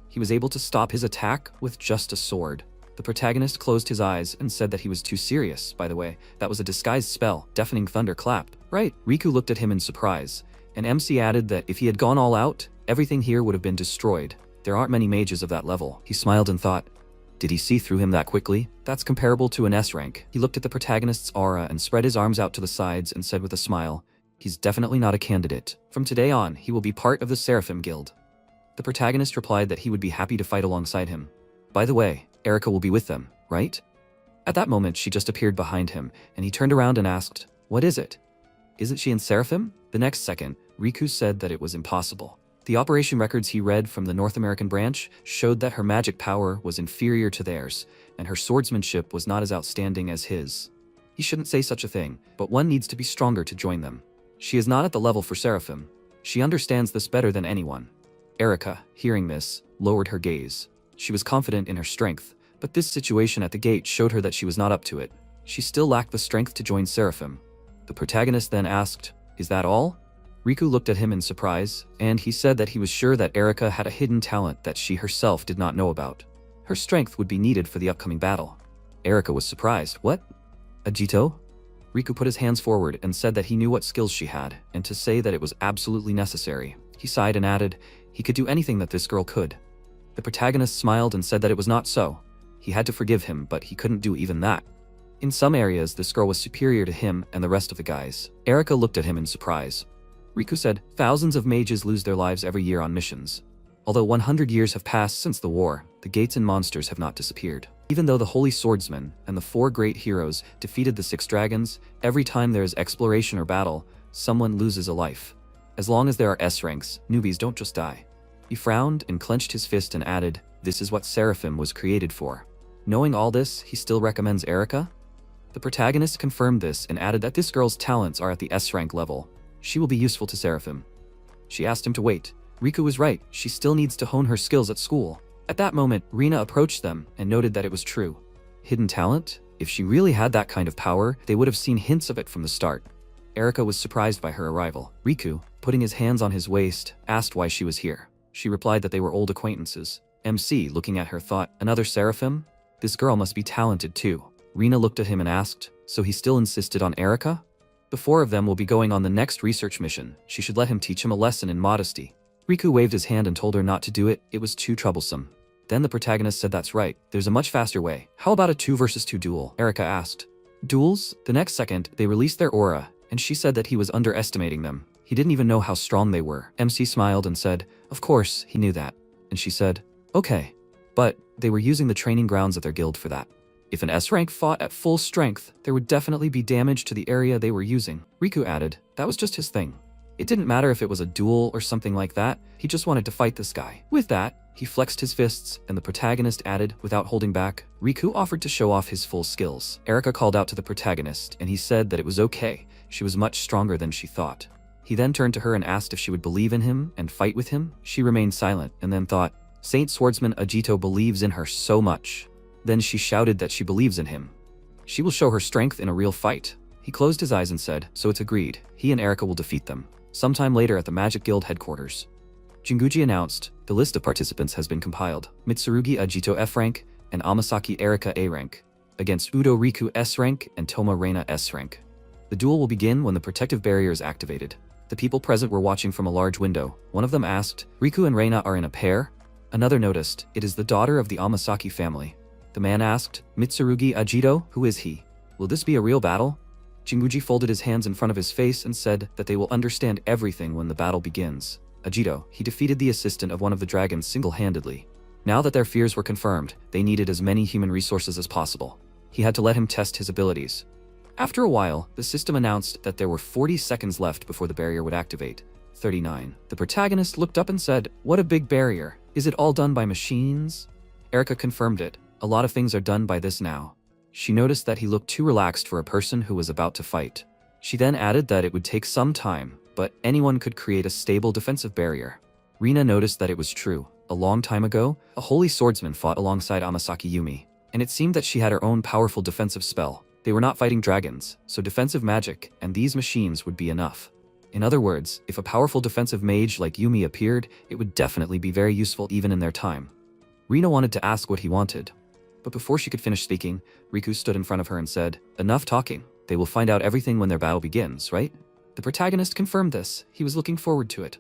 He was able to stop his attack with just a sword. The protagonist closed his eyes and said that he was too serious. By the way, that was a disguised spell, Deafening Thunderclap. Right. Riku looked at him in surprise, and MC added that if he had gone all out, everything here would have been destroyed. There aren't many mages of that level. He smiled and thought, did he see through him that quickly? That's comparable to an S rank. He looked at the protagonist's aura and spread his arms out to the sides and said with a smile, he's definitely not a candidate. From today on, he will be part of the Seraphim Guild. The protagonist replied that he would be happy to fight alongside him. By the way, Erika will be with them, right? At that moment, she just appeared behind him, and he turned around and asked, what is it? Isn't she in Seraphim? The next second, Riku said that it was impossible. The operation records he read from the North American branch showed that her magic power was inferior to theirs, and her swordsmanship was not as outstanding as his. He shouldn't say such a thing, but one needs to be stronger to join them. She is not at the level for Seraphim. She understands this better than anyone. Erika, hearing this, lowered her gaze. She was confident in her strength, but this situation at the gate showed her that she was not up to it. She still lacked the strength to join Seraphim. The protagonist then asked, is that all? Riku looked at him in surprise, and he said that he was sure that Erika had a hidden talent that she herself did not know about. Her strength would be needed for the upcoming battle. Erika was surprised. What? Agito? Riku put his hands forward and said that he knew what skills she had, and to say that it was absolutely necessary. He sighed and added, he could do anything that this girl could. The protagonist smiled and said that it was not so. He had to forgive him, but he couldn't do even that. In some areas, this girl was superior to him and the rest of the guys. Erika looked at him in surprise. Riku said, thousands of mages lose their lives every year on missions. Although 100 years have passed since the war, the gates and monsters have not disappeared. Even though the Holy Swordsman and the 4 great heroes defeated the 6 dragons, every time there is exploration or battle, someone loses a life. As long as there are S ranks, newbies don't just die. He frowned and clenched his fist and added, this is what Seraphim was created for. Knowing all this, he still recommends Erika? The protagonist confirmed this and added that this girl's talents are at the S rank level. She will be useful to Seraphim. She asked him to wait. Riku was right, she still needs to hone her skills at school. At that moment, Rina approached them and noted that it was true. Hidden talent? If she really had that kind of power, they would have seen hints of it from the start. Erika was surprised by her arrival. Riku, putting his hands on his waist, asked why she was here. She replied that they were old acquaintances. MC, looking at her, thought, another Seraphim? This girl must be talented too. Rina looked at him and asked, so he still insisted on Erika? The 4 of them will be going on the next research mission. She should let him teach him a lesson in modesty. Riku waved his hand and told her not to do it. It was too troublesome. Then the protagonist said that's right. There's a much faster way. How about a 2 versus 2 duel? Erika asked. Duels? The next second, they released their aura, and she said that he was underestimating them. He didn't even know how strong they were. MC smiled and said, of course, he knew that. And she said, okay. But they were using the training grounds of their guild for that. If an S rank fought at full strength, there would definitely be damage to the area they were using. Riku added, that was just his thing. It didn't matter if it was a duel or something like that, he just wanted to fight this guy. With that, he flexed his fists, and the protagonist added, without holding back, Riku offered to show off his full skills. Erika called out to the protagonist, and he said that it was okay, she was much stronger than she thought. He then turned to her and asked if she would believe in him and fight with him. She remained silent, and then thought, Saint Swordsman Agito believes in her so much. Then she shouted that she believes in him. She will show her strength in a real fight. He closed his eyes and said, so it's agreed. He and Erika will defeat them. Sometime later at the Magic Guild headquarters, Jinguji announced, the list of participants has been compiled. Mitsurugi Agito F rank and Amasaki Erika A rank, against Udo Riku S rank and Toma Reina S rank. The duel will begin when the protective barrier is activated. The people present were watching from a large window. One of them asked, Riku and Reina are in a pair? Another noticed, it is the daughter of the Amasaki family. The man asked, Mitsurugi Ajito, who is he? Will this be a real battle? Jinguji folded his hands in front of his face and said that they will understand everything when the battle begins. Ajito, he defeated the assistant of one of the dragons single-handedly. Now that their fears were confirmed, they needed as many human resources as possible. He had to let him test his abilities. After a while, the system announced that there were 40 seconds left before the barrier would activate. 39. The protagonist looked up and said, "What a big barrier. Is it all done by machines?" Erica confirmed it. A lot of things are done by this now. She noticed that he looked too relaxed for a person who was about to fight. She then added that it would take some time, but anyone could create a stable defensive barrier. Rina noticed that it was true. A long time ago, a holy swordsman fought alongside Amasaki Yumi, and it seemed that she had her own powerful defensive spell. They were not fighting dragons, so defensive magic and these machines would be enough. In other words, if a powerful defensive mage like Yumi appeared, it would definitely be very useful even in their time. Rina wanted to ask what he wanted, but before she could finish speaking, Riku stood in front of her and said, "Enough talking. They will find out everything when their battle begins, right?" The protagonist confirmed this. He was looking forward to it.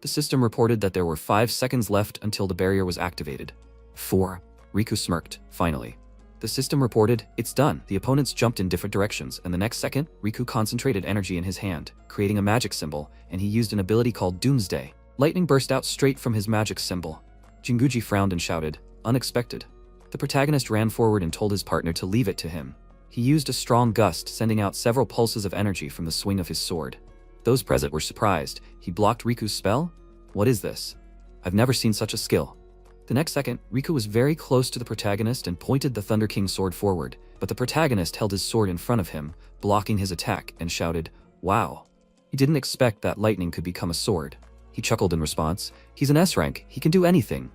The system reported that there were 5 seconds left until the barrier was activated. 4. Riku smirked, finally. The system reported, "It's done." The opponents jumped in different directions, and the next second, Riku concentrated energy in his hand, creating a magic symbol, and he used an ability called Doomsday. Lightning burst out straight from his magic symbol. Jinguji frowned and shouted, "Unexpected." The protagonist ran forward and told his partner to leave it to him. He used a strong gust, sending out several pulses of energy from the swing of his sword. Those present were surprised. He blocked Riku's spell? What is this? I've never seen such a skill. The next second, Riku was very close to the protagonist and pointed the Thunder King sword forward, but the protagonist held his sword in front of him, blocking his attack, and shouted, "Wow." He didn't expect that lightning could become a sword. He chuckled in response. He's an S rank, he can do anything.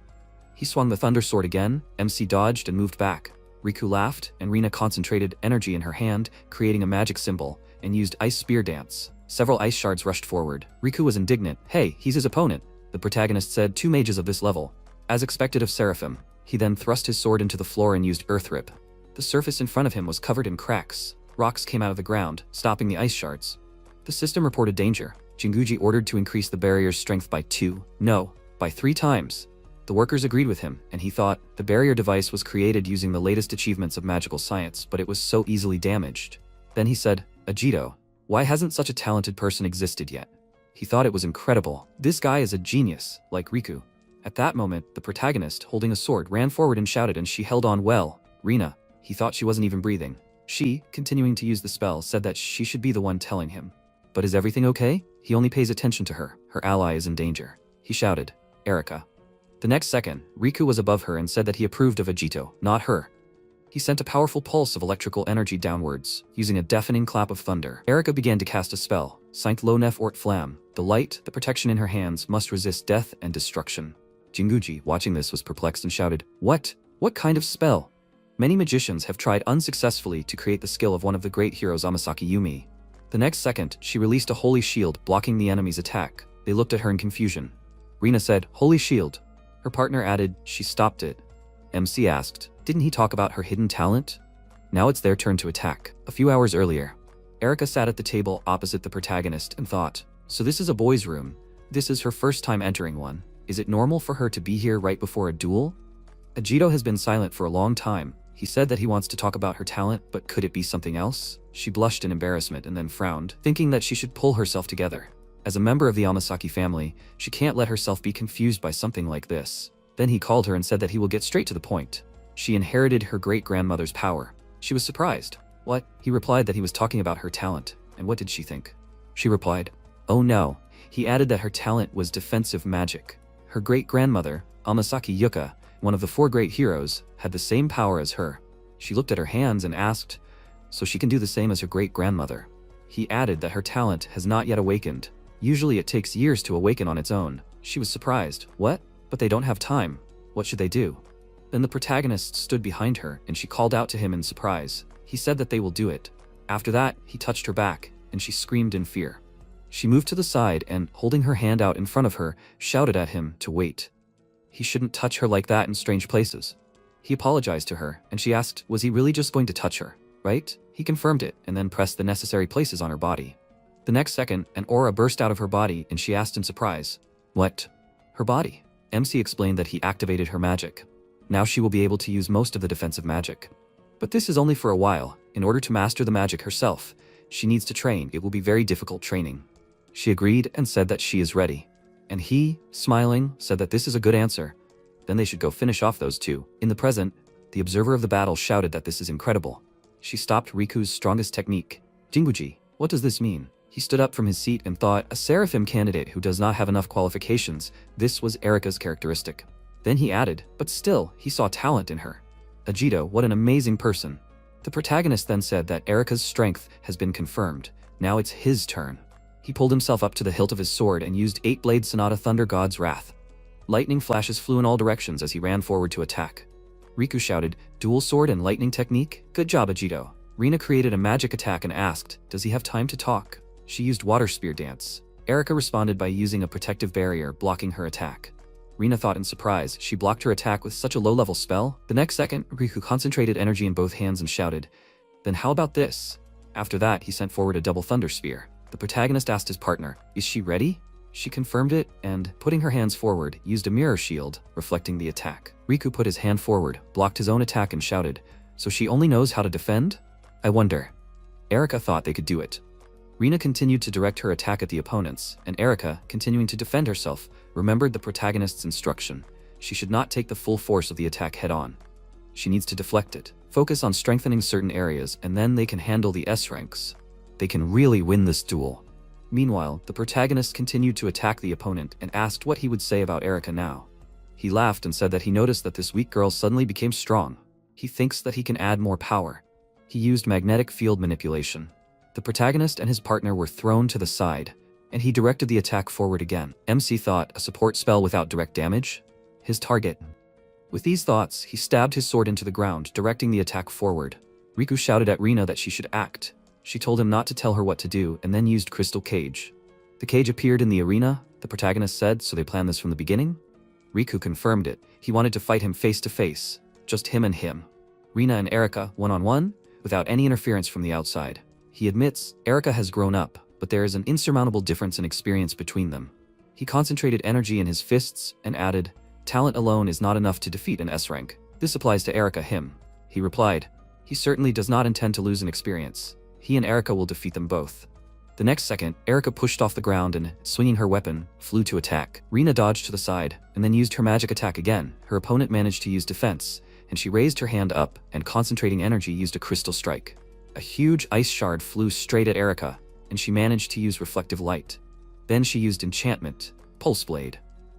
He swung the Thunder Sword again, MC dodged and moved back. Riku laughed, and Rina concentrated energy in her hand, creating a magic symbol, and used Ice Spear Dance. Several ice shards rushed forward. Riku was indignant. "Hey, he's his opponent," the protagonist said. "2 mages of this level." As expected of Seraphim, he then thrust his sword into the floor and used Earth Rip. The surface in front of him was covered in cracks. Rocks came out of the ground, stopping the ice shards. The system reported danger. Jinguji ordered to increase the barrier's strength by 2, no, by 3 times. The workers agreed with him, and he thought the barrier device was created using the latest achievements of magical science, but it was so easily damaged. Then he said, "Ajito, why hasn't such a talented person existed yet?" He thought it was incredible. This guy is a genius, like Riku. At that moment, the protagonist, holding a sword, ran forward and shouted, and she held on well. Rina, he thought she wasn't even breathing. She, continuing to use the spell, said that she should be the one telling him. "But is everything okay?" He only pays attention to her. Her ally is in danger. He shouted, "Erica." The next second, Riku was above her and said that he approved of Ajito, not her. He sent a powerful pulse of electrical energy downwards, using a deafening clap of thunder. Erica began to cast a spell, Saint Lonef Ort Flam. The light, the protection in her hands, must resist death and destruction. Jinguji, watching this, was perplexed and shouted, "What? What kind of spell?" Many magicians have tried unsuccessfully to create the skill of one of the great heroes Amasaki Yumi. The next second, she released a holy shield, blocking the enemy's attack. They looked at her in confusion. Rina said, "Holy shield." Her partner added, "She stopped it." MC asked, "Didn't he talk about her hidden talent?" Now it's their turn to attack. A few hours earlier, Erica sat at the table opposite the protagonist and thought, "So this is a boys' room. This is her first time entering one. Is it normal for her to be here right before a duel?" Ajito has been silent for a long time. He said that he wants to talk about her talent, but could it be something else? She blushed in embarrassment and then frowned, thinking that she should pull herself together. As a member of the Amasaki family, she can't let herself be confused by something like this. Then he called her and said that he will get straight to the point. She inherited her great-grandmother's power. She was surprised. "What?" He replied that he was talking about her talent. And what did she think? She replied, "Oh no." He added that her talent was defensive magic. Her great-grandmother, Amasaki Yuka, one of the 4 great heroes, had the same power as her. She looked at her hands and asked, "So she can do the same as her great-grandmother?" He added that her talent has not yet awakened. Usually it takes years to awaken on its own. She was surprised. What? But they don't have time. What should they do? Then the protagonist stood behind her, and she called out to him in surprise. He said that they will do it. After that, he touched her back, and she screamed in fear. She moved to the side and, holding her hand out in front of her, shouted at him to wait. He shouldn't touch her like that in strange places. He apologized to her, and she asked, was he really just going to touch her, right? He confirmed it, and then pressed the necessary places on her body. The next second, an aura burst out of her body, and she asked in surprise, "What?" Her body. MC explained that he activated her magic. Now she will be able to use most of the defensive magic. But this is only for a while. In order to master the magic herself, she needs to train. It will be very difficult training. She agreed and said that she is ready. And he, smiling, said that this is a good answer. Then they should go finish off those two. In the present, the observer of the battle shouted that this is incredible. She stopped Riku's strongest technique. Jinguji, what does this mean? He stood up from his seat and thought, a seraphim candidate who does not have enough qualifications. This was Erika's characteristic. Then he added, but still, he saw talent in her. Ajito, what an amazing person. The protagonist then said that Erika's strength has been confirmed. Now it's his turn. He pulled himself up to the hilt of his sword and used 8-blade Sonata Thunder God's Wrath. Lightning flashes flew in all directions as he ran forward to attack. Riku shouted, dual sword and lightning technique? Good job, Ajito. Rina created a magic attack and asked, does he have time to talk? She used water spear dance. Erika responded by using a protective barrier, blocking her attack. Rina thought in surprise, she blocked her attack with such a low-level spell. The next second, Riku concentrated energy in both hands and shouted, then how about this? After that, he sent forward a double thunder spear. The protagonist asked his partner, is she ready? She confirmed it and, putting her hands forward, used a mirror shield, reflecting the attack. Riku put his hand forward, blocked his own attack and shouted, so she only knows how to defend? I wonder. Erika thought they could do it. Rina continued to direct her attack at the opponents, and Erika, continuing to defend herself, remembered the protagonist's instruction. She should not take the full force of the attack head-on. She needs to deflect it, focus on strengthening certain areas, and then they can handle the S ranks. They can really win this duel. Meanwhile, the protagonist continued to attack the opponent and asked what he would say about Erika now. He laughed and said that he noticed that this weak girl suddenly became strong. He thinks that he can add more power. He used magnetic field manipulation. The protagonist and his partner were thrown to the side, and he directed the attack forward again. MC thought, a support spell without direct damage? His target. With these thoughts, he stabbed his sword into the ground, directing the attack forward. Riku shouted at Rina that she should act. She told him not to tell her what to do, and then used Crystal Cage. The cage appeared in the arena, the protagonist said, so they planned this from the beginning? Riku confirmed it. He wanted to fight him face to face, just him and him. Rina and Erika, one-on-one, without any interference from the outside. He admits, Erika has grown up, but there is an insurmountable difference in experience between them. He concentrated energy in his fists and added, talent alone is not enough to defeat an S rank. This applies to Erika him. He replied, he certainly does not intend to lose an experience. He and Erika will defeat them both. The next second, Erika pushed off the ground and, swinging her weapon, flew to attack. Rina dodged to the side, and then used her magic attack again. Her opponent managed to use defense, and she raised her hand up, and concentrating energy used a crystal strike. A huge ice shard flew straight at Erika, and she managed to use reflective light. Then she used enchantment, Pulse Blade.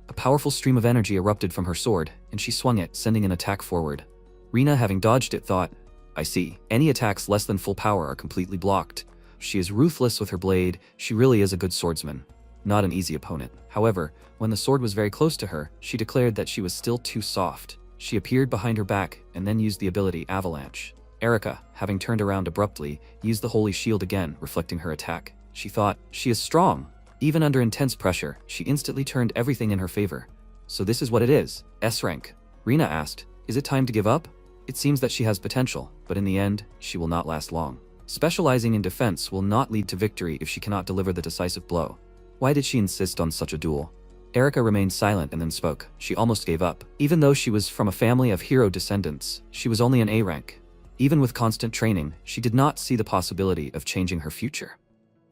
A powerful stream of energy erupted from her sword, and she swung it, sending an attack forward. Rina, having dodged it, thought, I see. Any attacks less than full power are completely blocked. She is ruthless with her blade. She really is a good swordsman. Not an easy opponent. However, when the sword was very close to her, she declared that she was still too soft. She appeared behind her back, and then used the ability Avalanche. Erika, having turned around abruptly, used the Holy Shield again, reflecting her attack. She thought, she is strong. Even under intense pressure, she instantly turned everything in her favor. So this is what it is, S rank. Rina asked, is it time to give up? It seems that she has potential, but in the end, she will not last long. Specializing in defense will not lead to victory if she cannot deliver the decisive blow. Why did she insist on such a duel? Erika remained silent and then spoke. She almost gave up. Even though she was from a family of hero descendants, she was only an A rank. Even with constant training, she did not see the possibility of changing her future.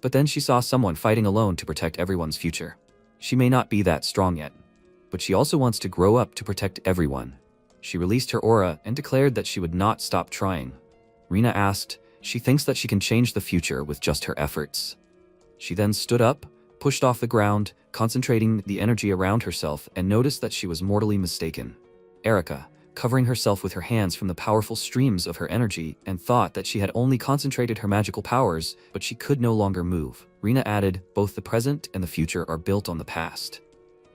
But then she saw someone fighting alone to protect everyone's future. She may not be that strong yet, but she also wants to grow up to protect everyone. She released her aura and declared that she would not stop trying. Rina asked, she thinks that she can change the future with just her efforts. She then stood up, pushed off the ground, concentrating the energy around herself, and noticed that she was mortally mistaken. Erika, covering herself with her hands from the powerful streams of her energy, and thought that she had only concentrated her magical powers, but she could no longer move. Rina added, both the present and the future are built on the past.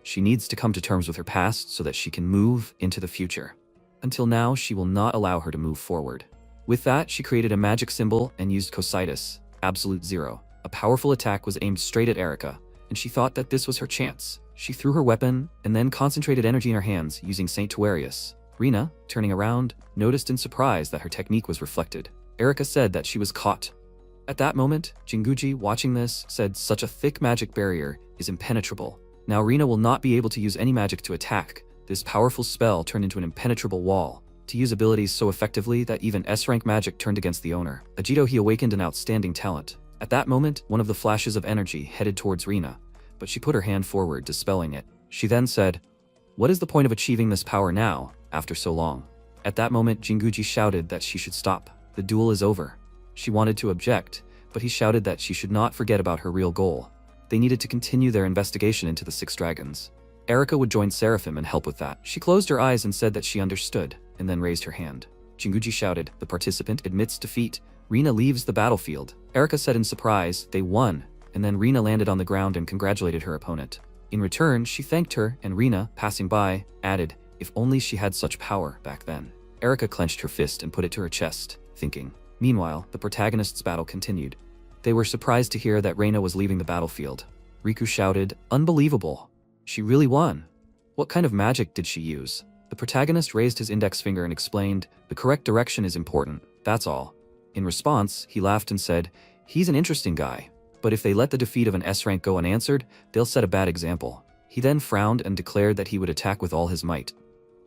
She needs to come to terms with her past so that she can move into the future. Until now, she will not allow her to move forward. With that, she created a magic symbol and used Cositus, Absolute Zero. A powerful attack was aimed straight at Erika, and she thought that this was her chance. She threw her weapon, and then concentrated energy in her hands, using Saint Tuarius. Rina, turning around, noticed in surprise that her technique was reflected. Erika said that she was caught. At that moment, Jinguji, watching this, said such a thick magic barrier is impenetrable. Now Rina will not be able to use any magic to attack. This powerful spell turned into an impenetrable wall, to use abilities so effectively that even S-rank magic turned against the owner. Agito, he awakened an outstanding talent. At that moment, one of the flashes of energy headed towards Rina, but she put her hand forward, dispelling it. She then said, "What is the point of achieving this power now, after so long?" At that moment, Jinguji shouted that she should stop. The duel is over. She wanted to object, but he shouted that she should not forget about her real goal. They needed to continue their investigation into the 6 dragons. Erika would join Seraphim and help with that. She closed her eyes and said that she understood, and then raised her hand. Jinguji shouted, "The participant admits defeat. Rina leaves the battlefield." Erika said in surprise, "They won," and then Rina landed on the ground and congratulated her opponent. In return, she thanked her, and Rina, passing by, added, "If only she had such power back then." Erika clenched her fist and put it to her chest, thinking. Meanwhile, the protagonists' battle continued. They were surprised to hear that Reina was leaving the battlefield. Riku shouted, "Unbelievable! She really won! What kind of magic did she use?" The protagonist raised his index finger and explained, "The correct direction is important, that's all." In response, he laughed and said, "He's an interesting guy, but if they let the defeat of an S-rank go unanswered, they'll set a bad example." He then frowned and declared that he would attack with all his might.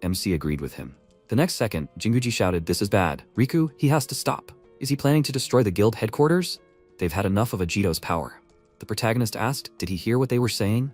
MC agreed with him. The next second, Jinguji shouted, "This is bad. Riku, he has to stop. Is he planning to destroy the guild headquarters? They've had enough of Ajito's power." The protagonist asked, "Did he hear what they were saying?"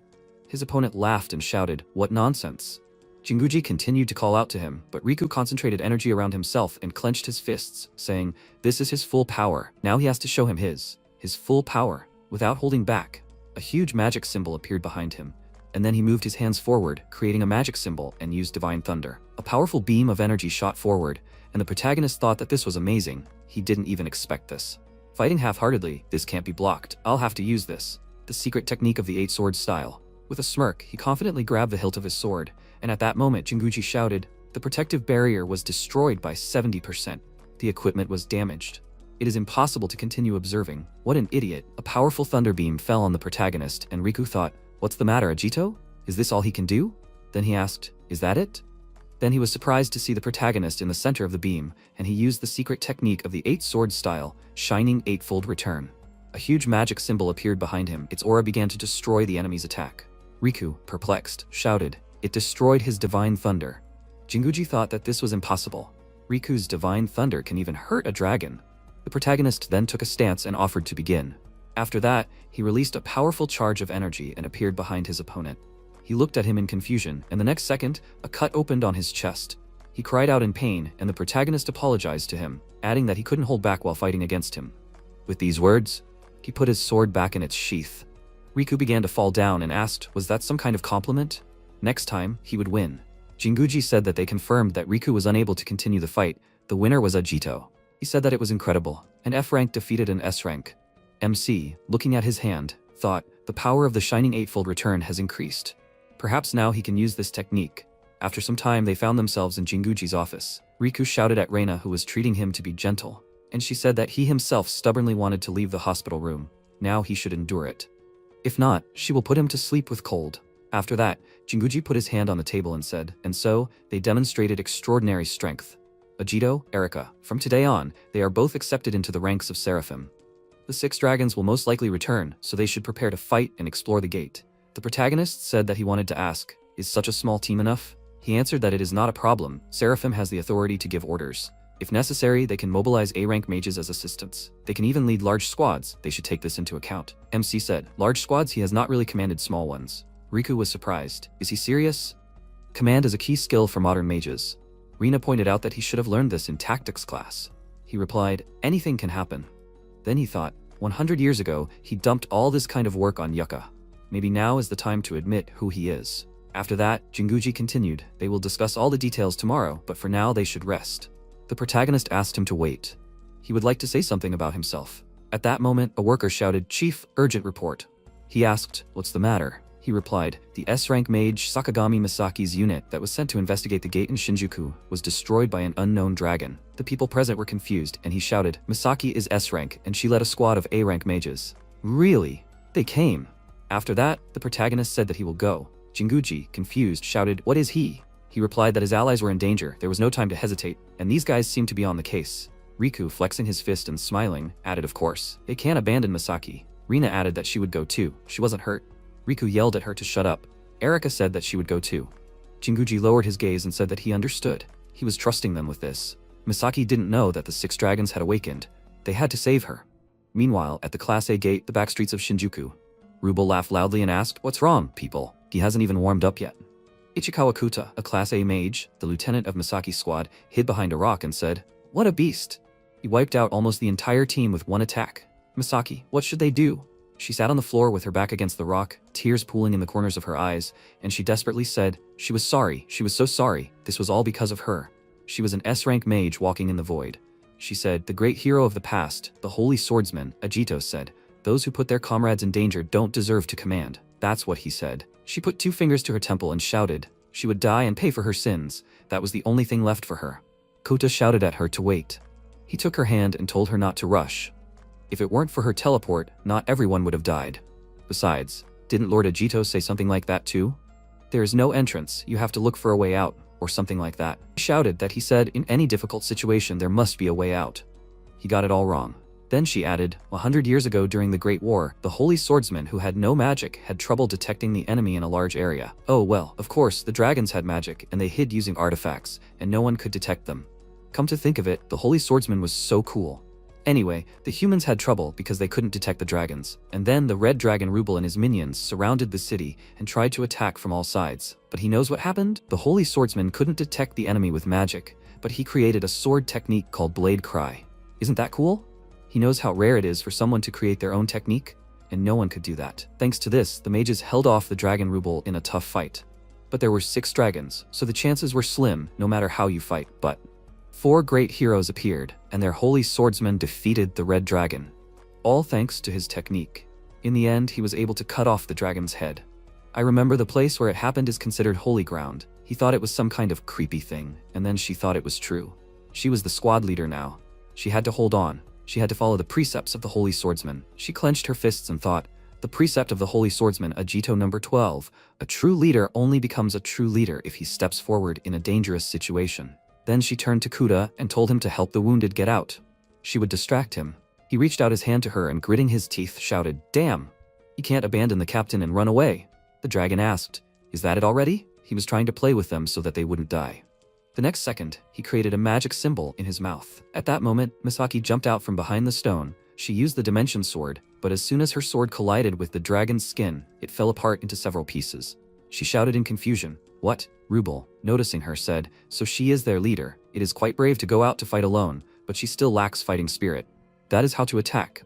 His opponent laughed and shouted, "What nonsense." Jinguji continued to call out to him, but Riku concentrated energy around himself and clenched his fists, saying, "This is his full power. Now he has to show him his full power." Without holding back, a huge magic symbol appeared behind him, and then he moved his hands forward, creating a magic symbol, and used Divine Thunder. A powerful beam of energy shot forward, and the protagonist thought that this was amazing. He didn't even expect this. Fighting half-heartedly, "This can't be blocked. I'll have to use this." The secret technique of the 8 swords style. With a smirk, he confidently grabbed the hilt of his sword, and at that moment Jinguji shouted, "The protective barrier was destroyed by 70%. The equipment was damaged. It is impossible to continue observing. What an idiot." A powerful thunder beam fell on the protagonist, and Riku thought, "What's the matter, Ajito? Is this all he can do?" Then he asked, "Is that it?" Then he was surprised to see the protagonist in the center of the beam, and he used the secret technique of the 8 sword style, Shining Eightfold Return. A huge magic symbol appeared behind him. Its aura began to destroy the enemy's attack. Riku, perplexed, shouted, "It destroyed his Divine Thunder." Jinguji thought that this was impossible. Riku's Divine Thunder can even hurt a dragon. The protagonist then took a stance and offered to begin. After that, he released a powerful charge of energy and appeared behind his opponent. He looked at him in confusion, and the next second, a cut opened on his chest. He cried out in pain, and the protagonist apologized to him, adding that he couldn't hold back while fighting against him. With these words, he put his sword back in its sheath. Riku began to fall down and asked, was that some kind of compliment? Next time, he would win. Jinguji said that they confirmed that Riku was unable to continue the fight. The winner was Ajito. He said that it was incredible. An F-rank defeated an S-rank. MC, looking at his hand, thought, the power of the Shining Eightfold Return has increased. Perhaps now he can use this technique. After some time, they found themselves in Jinguji's office. Riku shouted at Reina, who was treating him to be gentle, and she said that he himself stubbornly wanted to leave the hospital room. Now he should endure it. If not, she will put him to sleep with cold. After that, Jinguji put his hand on the table and said, and so, they demonstrated extraordinary strength. Ajito, Erika, from today on, they are both accepted into the ranks of Seraphim. The 6 dragons will most likely return, so they should prepare to fight and explore the gate. The protagonist said that he wanted to ask, is such a small team enough? He answered that it is not a problem. Seraphim has the authority to give orders. If necessary, they can mobilize A-rank mages as assistants. They can even lead large squads. They should take this into account. MC said, large squads? He has not really commanded small ones. Riku was surprised. Is he serious? Command is a key skill for modern mages. Rina pointed out that he should have learned this in tactics class. He replied, anything can happen. Then he thought, 100 years ago, he dumped all this kind of work on Yuka. Maybe now is the time to admit who he is. After that, Jinguji continued, they will discuss all the details tomorrow, but for now they should rest. The protagonist asked him to wait. He would like to say something about himself. At that moment, a worker shouted, Chief, urgent report. He asked, what's the matter? He replied, the S-rank mage Sakagami Misaki's unit that was sent to investigate the gate in Shinjuku was destroyed by an unknown dragon. The people present were confused, and he shouted, Misaki is S-rank, and she led a squad of A-rank mages. Really? They came. After that, the protagonist said that he will go. Jinguji, confused, shouted, what is he? He replied that his allies were in danger, there was no time to hesitate, and these guys seemed to be on the case. Riku, flexing his fist and smiling, added of course, they can't abandon Misaki. Rina added that she would go too, she wasn't hurt. Riku yelled at her to shut up. Erika said that she would go too. Jinguji lowered his gaze and said that he understood. He was trusting them with this. Misaki didn't know that the 6 dragons had awakened. They had to save her. Meanwhile, at the Class A gate, the backstreets of Shinjuku, Rubel laughed loudly and asked, "What's wrong, people? He hasn't even warmed up yet." Ichikawa Kuta, a Class A mage, the lieutenant of Misaki's squad, hid behind a rock and said, "What a beast." He wiped out almost the entire team with one attack. Misaki, what should they do? She sat on the floor with her back against the rock, tears pooling in the corners of her eyes, and she desperately said, she was sorry, she was so sorry, this was all because of her. She was an S-rank mage walking in the void. She said, the great hero of the past, the holy swordsman, Ajito said, those who put their comrades in danger don't deserve to command. That's what he said. She put 2 fingers to her temple and shouted, she would die and pay for her sins. That was the only thing left for her. Kota shouted at her to wait. He took her hand and told her not to rush. If it weren't for her teleport, not everyone would have died. Besides, didn't Lord Ajito say something like that too? There is no entrance, you have to look for a way out, or something like that. He shouted that he said in any difficult situation there must be a way out. He got it all wrong. Then she added, 100 years ago during the Great War, the holy swordsman who had no magic had trouble detecting the enemy in a large area. Oh well, of course, the dragons had magic and they hid using artifacts, and no one could detect them. Come to think of it, the holy swordsman was so cool. Anyway, the humans had trouble because they couldn't detect the dragons, and then the red dragon Rubel and his minions surrounded the city and tried to attack from all sides. But he knows what happened? The holy swordsman couldn't detect the enemy with magic, but he created a sword technique called Blade Cry. Isn't that cool? He knows how rare it is for someone to create their own technique, and no one could do that. Thanks to this, the mages held off the dragon Rubel in a tough fight. But there were 6 dragons, so the chances were slim no matter how you fight, but 4 great heroes appeared, and their holy swordsmen defeated the red dragon. All thanks to his technique. In the end, he was able to cut off the dragon's head. I remember the place where it happened is considered holy ground. He thought it was some kind of creepy thing, and then she thought it was true. She was the squad leader now. She had to hold on. She had to follow the precepts of the holy swordsman. She clenched her fists and thought, the precept of the holy swordsman, Ajito number 12, a true leader only becomes a true leader if he steps forward in a dangerous situation. Then she turned to Kuta and told him to help the wounded get out. She would distract him. He reached out his hand to her and gritting his teeth shouted, "Damn! You can't abandon the captain and run away." The dragon asked, "Is that it already?" He was trying to play with them so that they wouldn't die. The next second, he created a magic symbol in his mouth. At that moment, Misaki jumped out from behind the stone. She used the dimension sword, but as soon as her sword collided with the dragon's skin, it fell apart into several pieces. She shouted in confusion, "What?" Rubel, noticing her, said, "So she is their leader. It is quite brave to go out to fight alone, but she still lacks fighting spirit. That is how to attack."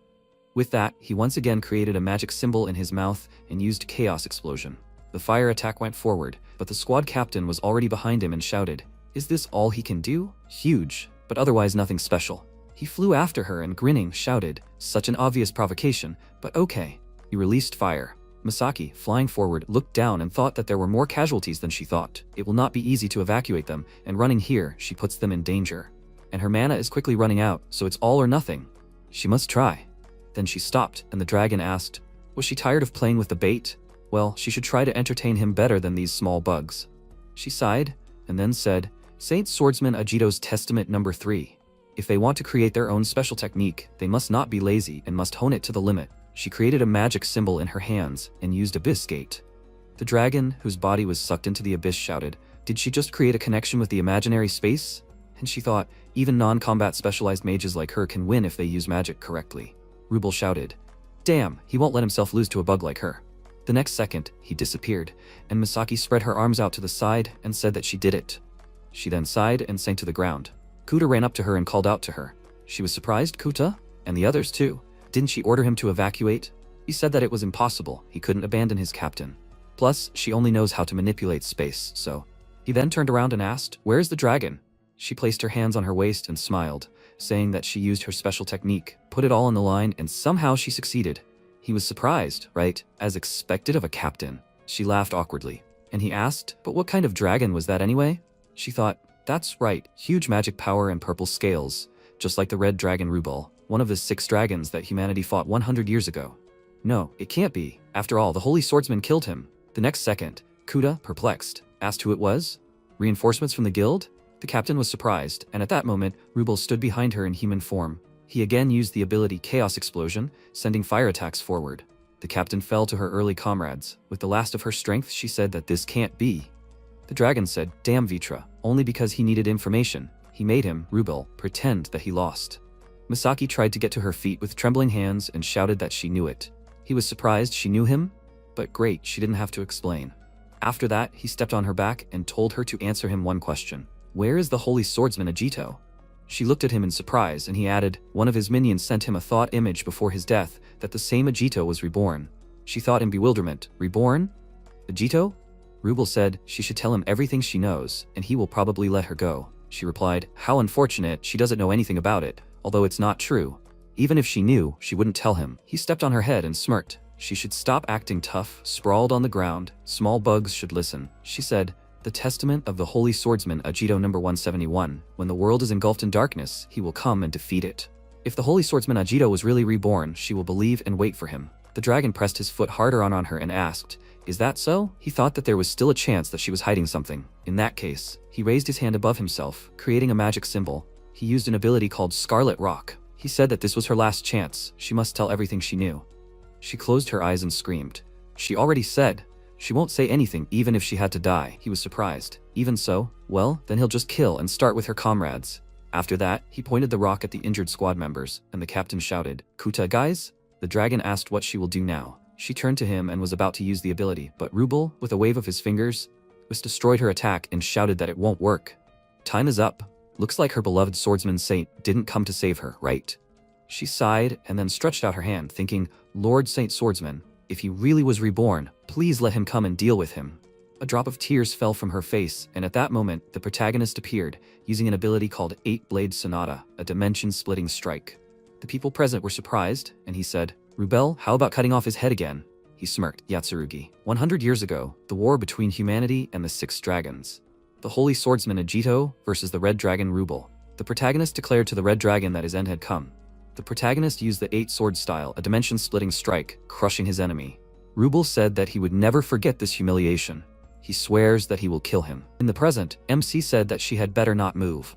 With that, he once again created a magic symbol in his mouth and used Chaos Explosion. The fire attack went forward, but the squad captain was already behind him and shouted, "Is this all he can do? Huge, but otherwise nothing special." He flew after her and grinning shouted, "Such an obvious provocation, but okay." He released fire. Misaki, flying forward, looked down and thought that there were more casualties than she thought. It will not be easy to evacuate them, and running here, she puts them in danger. And her mana is quickly running out, so it's all or nothing. She must try. Then she stopped, and the dragon asked, was she tired of playing with the bait? Well, she should try to entertain him better than these small bugs. She sighed, and then said, Saint Swordsman Ajito's Testament number 3. If they want to create their own special technique, they must not be lazy and must hone it to the limit. She created a magic symbol in her hands and used Abyss Gate. The dragon, whose body was sucked into the abyss, shouted, did she just create a connection with the imaginary space? And she thought, even non-combat specialized mages like her can win if they use magic correctly. Rubel shouted, damn, he won't let himself lose to a bug like her. The next second, he disappeared, and Misaki spread her arms out to the side and said that she did it. She then sighed and sank to the ground. Kuta ran up to her and called out to her. She was surprised, Kuta? And the others too. Didn't she order him to evacuate? He said that it was impossible, he couldn't abandon his captain. Plus, she only knows how to manipulate space, so... He then turned around and asked, where's the dragon? She placed her hands on her waist and smiled, saying that she used her special technique, put it all on the line, and somehow she succeeded. He was surprised, right? As expected of a captain. She laughed awkwardly. And he asked, but what kind of dragon was that anyway? She thought, that's right, huge magic power and purple scales, just like the red dragon Rubel, one of the 6 dragons that humanity fought 100 years ago. No, it can't be. After all, the holy swordsman killed him. The next second, Kuta, perplexed, asked who it was. Reinforcements from the guild? The captain was surprised, and at that moment, Rubel stood behind her in human form. He again used the ability Chaos Explosion, sending fire attacks forward. The The captain fell to her early comrades. With the last of her strength, she said that this can't be. The dragon said, "Damn Vitra, only because he needed information. He made him, Rubel, pretend that he lost." Misaki tried to get to her feet with trembling hands and shouted that she knew it. He was surprised she knew him, but great, she didn't have to explain. After that, he stepped on her back and told her to answer him one question. "Where is the holy swordsman Ajito?" She looked at him in surprise, and he added, one of his minions sent him a thought image before his death that the same Ajito was reborn. She thought in bewilderment, "Reborn? Ajito?" Rubel said she should tell him everything she knows, and he will probably let her go. She replied, "How unfortunate, she doesn't know anything about it, although it's not true. Even if she knew, she wouldn't tell him." He stepped on her head and smirked. She should stop acting tough, sprawled on the ground. Small bugs should listen. She said, "The testament of the holy swordsman Ajito number 171. When the world is engulfed in darkness, he will come and defeat it. If the holy swordsman Ajito was really reborn, she will believe and wait for him." The dragon pressed his foot harder on her and asked, "Is that so?" He thought that there was still a chance that she was hiding something. In that case, he raised his hand above himself, creating a magic symbol. He used an ability called Scarlet Rock. He said that this was her last chance. She must tell everything she knew. She closed her eyes and screamed. She already said. She won't say anything even if she had to die. He was surprised. Even so, well, then he'll just kill and start with her comrades. After that, he pointed the rock at the injured squad members, and the captain shouted, "Kuta, guys?" The dragon asked what she will do now. She turned to him and was about to use the ability, but Rubel, with a wave of his fingers, destroyed her attack and shouted that it won't work. Time is up. Looks like her beloved swordsman Saint didn't come to save her, right? She sighed and then stretched out her hand, thinking, "Lord Saint Swordsman, if he really was reborn, please let him come and deal with him." A drop of tears fell from her face, and at that moment, the protagonist appeared, using an ability called Eight-Blade Sonata, a dimension-splitting strike. The people present were surprised, and he said, "Rubel, how about cutting off his head again?" He smirked, Yatsurugi. 100 years ago, the war between humanity and the Six Dragons. The holy swordsman Ajito versus the red dragon Rubel. The protagonist declared to the red dragon that his end had come. The protagonist used the eight-sword style, a dimension-splitting strike, crushing his enemy. Rubel said that he would never forget this humiliation. He swears that he will kill him. In the present, MC said that she had better not move.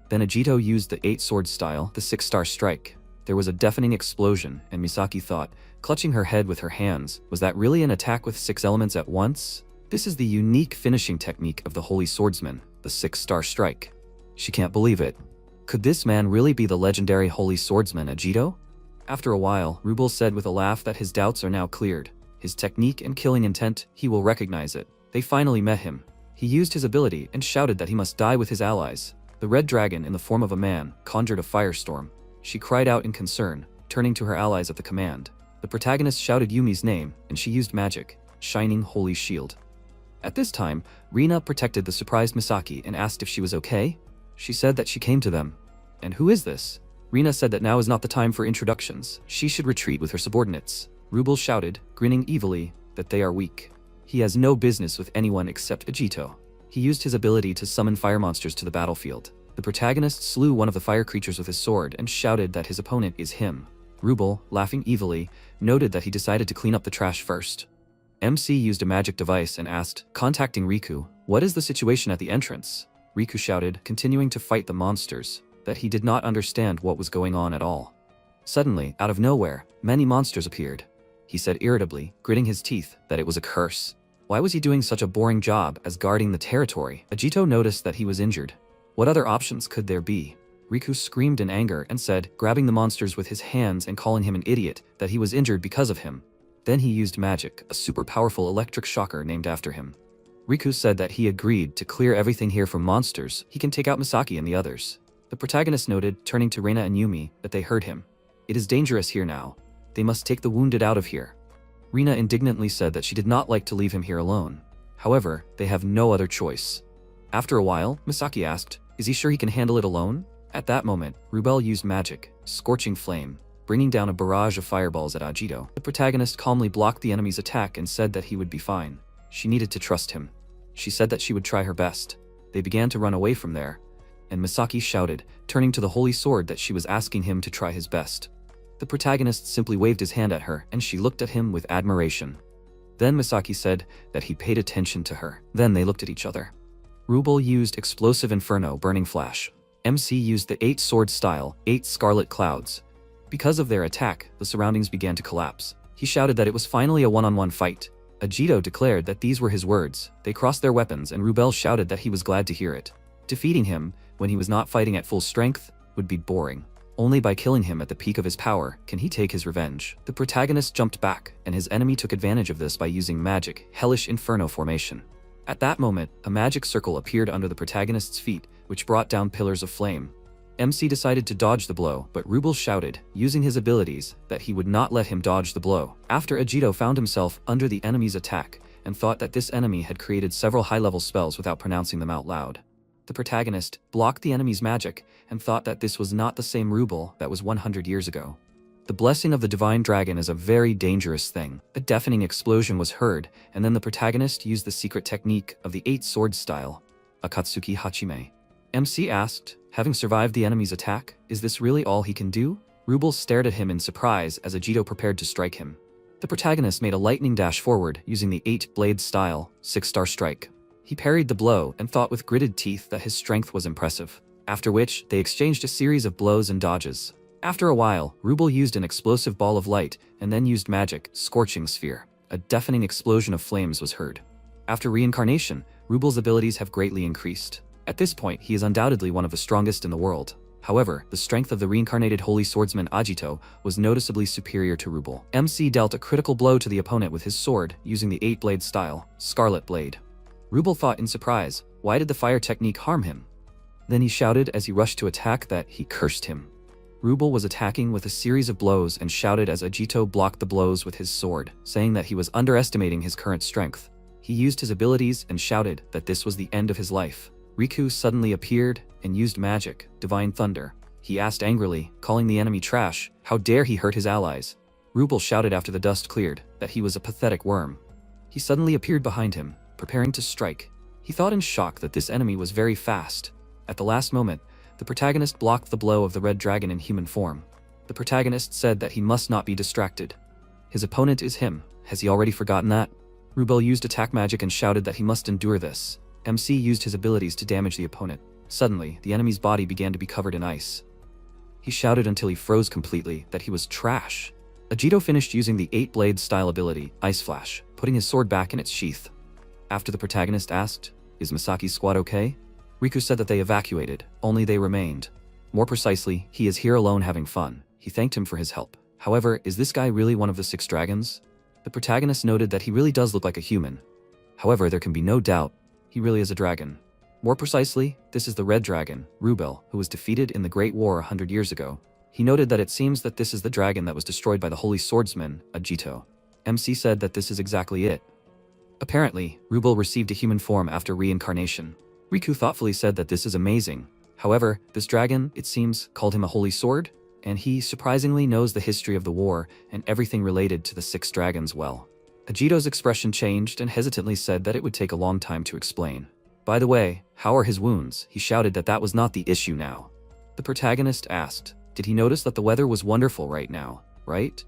Then Ajito used the eight-sword style, the six-star strike. There was a deafening explosion, and Misaki thought, clutching her head with her hands, was that really an attack with 6 elements at once? This is the unique finishing technique of the Holy Swordsman, the six-star strike. She can't believe it. Could this man really be the legendary Holy Swordsman Ajito? After a while, Rubel said with a laugh that his doubts are now cleared. His technique and killing intent, he will recognize it. They finally met him. He used his ability and shouted that he must die with his allies. The red dragon, in the form of a man, conjured a firestorm. She cried out in concern, turning to her allies at the command. The protagonist shouted Yumi's name, and she used magic, Shining Holy Shield. At this time, Rina protected the surprised Misaki and asked if she was okay. She said that she came to them. "And who is this?" Rina said that now is not the time for introductions. She should retreat with her subordinates. Rubel shouted, grinning evilly, that they are weak. He has no business with anyone except Ajito. He used his ability to summon fire monsters to the battlefield. The protagonist slew one of the fire creatures with his sword and shouted that his opponent is him. Rubel, laughing evilly, noted that he decided to clean up the trash first. MC used a magic device and asked, contacting Riku, "What is the situation at the entrance?" Riku shouted, continuing to fight the monsters, that he did not understand what was going on at all. Suddenly, out of nowhere, many monsters appeared. He said irritably, gritting his teeth, that it was a curse. Why was he doing such a boring job as guarding the territory? Ajito noticed that he was injured. What other options could there be? Riku screamed in anger and said, grabbing the monsters with his hands and calling him an idiot, that he was injured because of him. Then he used magic, a super powerful electric shocker named after him. Riku said that he agreed to clear everything here from monsters. He can take out Misaki and the others. The protagonist noted, turning to Reina and Yumi, that they heard him. It is dangerous here now. They must take the wounded out of here. Rina indignantly said that she did not like to leave him here alone. However, they have no other choice. After a while, Misaki asked, is he sure he can handle it alone? At that moment, Rubel used magic, Scorching Flame, bringing down a barrage of fireballs at Ajito. The protagonist calmly blocked the enemy's attack and said that he would be fine. She needed to trust him. She said that she would try her best. They began to run away from there, and Misaki shouted, turning to the holy sword, that she was asking him to try his best. The protagonist simply waved his hand at her, and she looked at him with admiration. Then Misaki said that he paid attention to her. Then they looked at each other. Rubel used Explosive Inferno Burning Flash. MC used the 8-sword style, 8 Scarlet Clouds. Because of their attack, the surroundings began to collapse. He shouted that it was finally a one-on-one fight. Ajito declared that these were his words. They crossed their weapons and Rubel shouted that he was glad to hear it. Defeating him, when he was not fighting at full strength, would be boring. Only by killing him at the peak of his power can he take his revenge. The protagonist jumped back, and his enemy took advantage of this by using magic, Hellish Inferno formation. At that moment, a magic circle appeared under the protagonist's feet, which brought down pillars of flame. MC decided to dodge the blow, but Rubel shouted, using his abilities, that he would not let him dodge the blow. After Ajito found himself under the enemy's attack, and thought that this enemy had created several high-level spells without pronouncing them out loud. The protagonist blocked the enemy's magic, and thought that this was not the same Rubel that was 100 years ago. The blessing of the divine dragon is a very dangerous thing. A deafening explosion was heard, and then the protagonist used the secret technique of the 8 swords style, Akatsuki Hachime. MC asked, having survived the enemy's attack, is this really all he can do? Rubel stared at him in surprise as Ajito prepared to strike him. The protagonist made a lightning dash forward using the 8-blade style, 6-star strike. He parried the blow and thought with gritted teeth that his strength was impressive. After which, they exchanged a series of blows and dodges. After a while, Rubel used an explosive ball of light and then used magic, Scorching Sphere. A deafening explosion of flames was heard. After reincarnation, Rubel's abilities have greatly increased. At this point, he is undoubtedly one of the strongest in the world. However, the strength of the reincarnated holy swordsman Ajito was noticeably superior to Rubel. MC dealt a critical blow to the opponent with his sword, using the 8-blade style, Scarlet Blade. Rubel thought in surprise, why did the fire technique harm him? Then he shouted as he rushed to attack that he cursed him. Rubel was attacking with a series of blows and shouted as Ajito blocked the blows with his sword, saying that he was underestimating his current strength. He used his abilities and shouted that this was the end of his life. Riku suddenly appeared and used magic, Divine Thunder. He asked angrily, calling the enemy trash, how dare he hurt his allies. Rubel shouted after the dust cleared, that he was a pathetic worm. He suddenly appeared behind him, preparing to strike. He thought in shock that this enemy was very fast. At the last moment, the protagonist blocked the blow of the red dragon in human form. The protagonist said that he must not be distracted. His opponent is him. Has he already forgotten that? Rubel used attack magic and shouted that he must endure this. MC used his abilities to damage the opponent. Suddenly, the enemy's body began to be covered in ice. He shouted until he froze completely that he was trash. Ajito finished using the 8-blade style ability, Ice Flash, putting his sword back in its sheath. After the protagonist asked, is Masaki's squad okay? Riku said that they evacuated, only they remained. More precisely, he is here alone having fun. He thanked him for his help. However, is this guy really one of the 6 dragons? The protagonist noted that he really does look like a human. However, there can be no doubt, he really is a dragon. More precisely, this is the red dragon, Rubel, who was defeated in the Great War 100 years ago. He noted that it seems that this is the dragon that was destroyed by the holy swordsman, Ajito. MC said that this is exactly it. Apparently, Rubel received a human form after reincarnation. Riku thoughtfully said that this is amazing. However, this dragon, it seems, called him a holy sword, and he surprisingly knows the history of the war and everything related to the 6 dragons well. Ajito's expression changed and hesitantly said that it would take a long time to explain. By the way, how are his wounds? He shouted that that was not the issue now. The protagonist asked, did he notice that the weather was wonderful right now, right?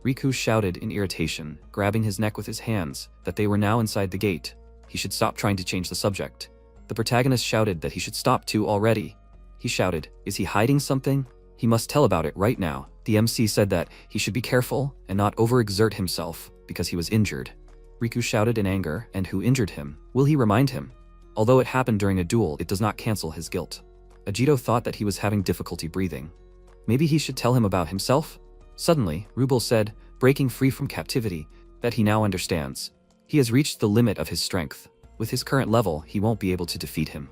Riku shouted in irritation, grabbing his neck with his hands, that they were now inside the gate. He should stop trying to change the subject. The protagonist shouted that he should stop too already. He shouted, is he hiding something? He must tell about it right now. The MC said that he should be careful and not overexert himself because he was injured. Riku shouted in anger, and who injured him? Will he remind him? Although it happened during a duel, it does not cancel his guilt. Ajito thought that he was having difficulty breathing. Maybe he should tell him about himself? Suddenly, Rubel said, breaking free from captivity, that he now understands. He has reached the limit of his strength. With his current level, he won't be able to defeat him.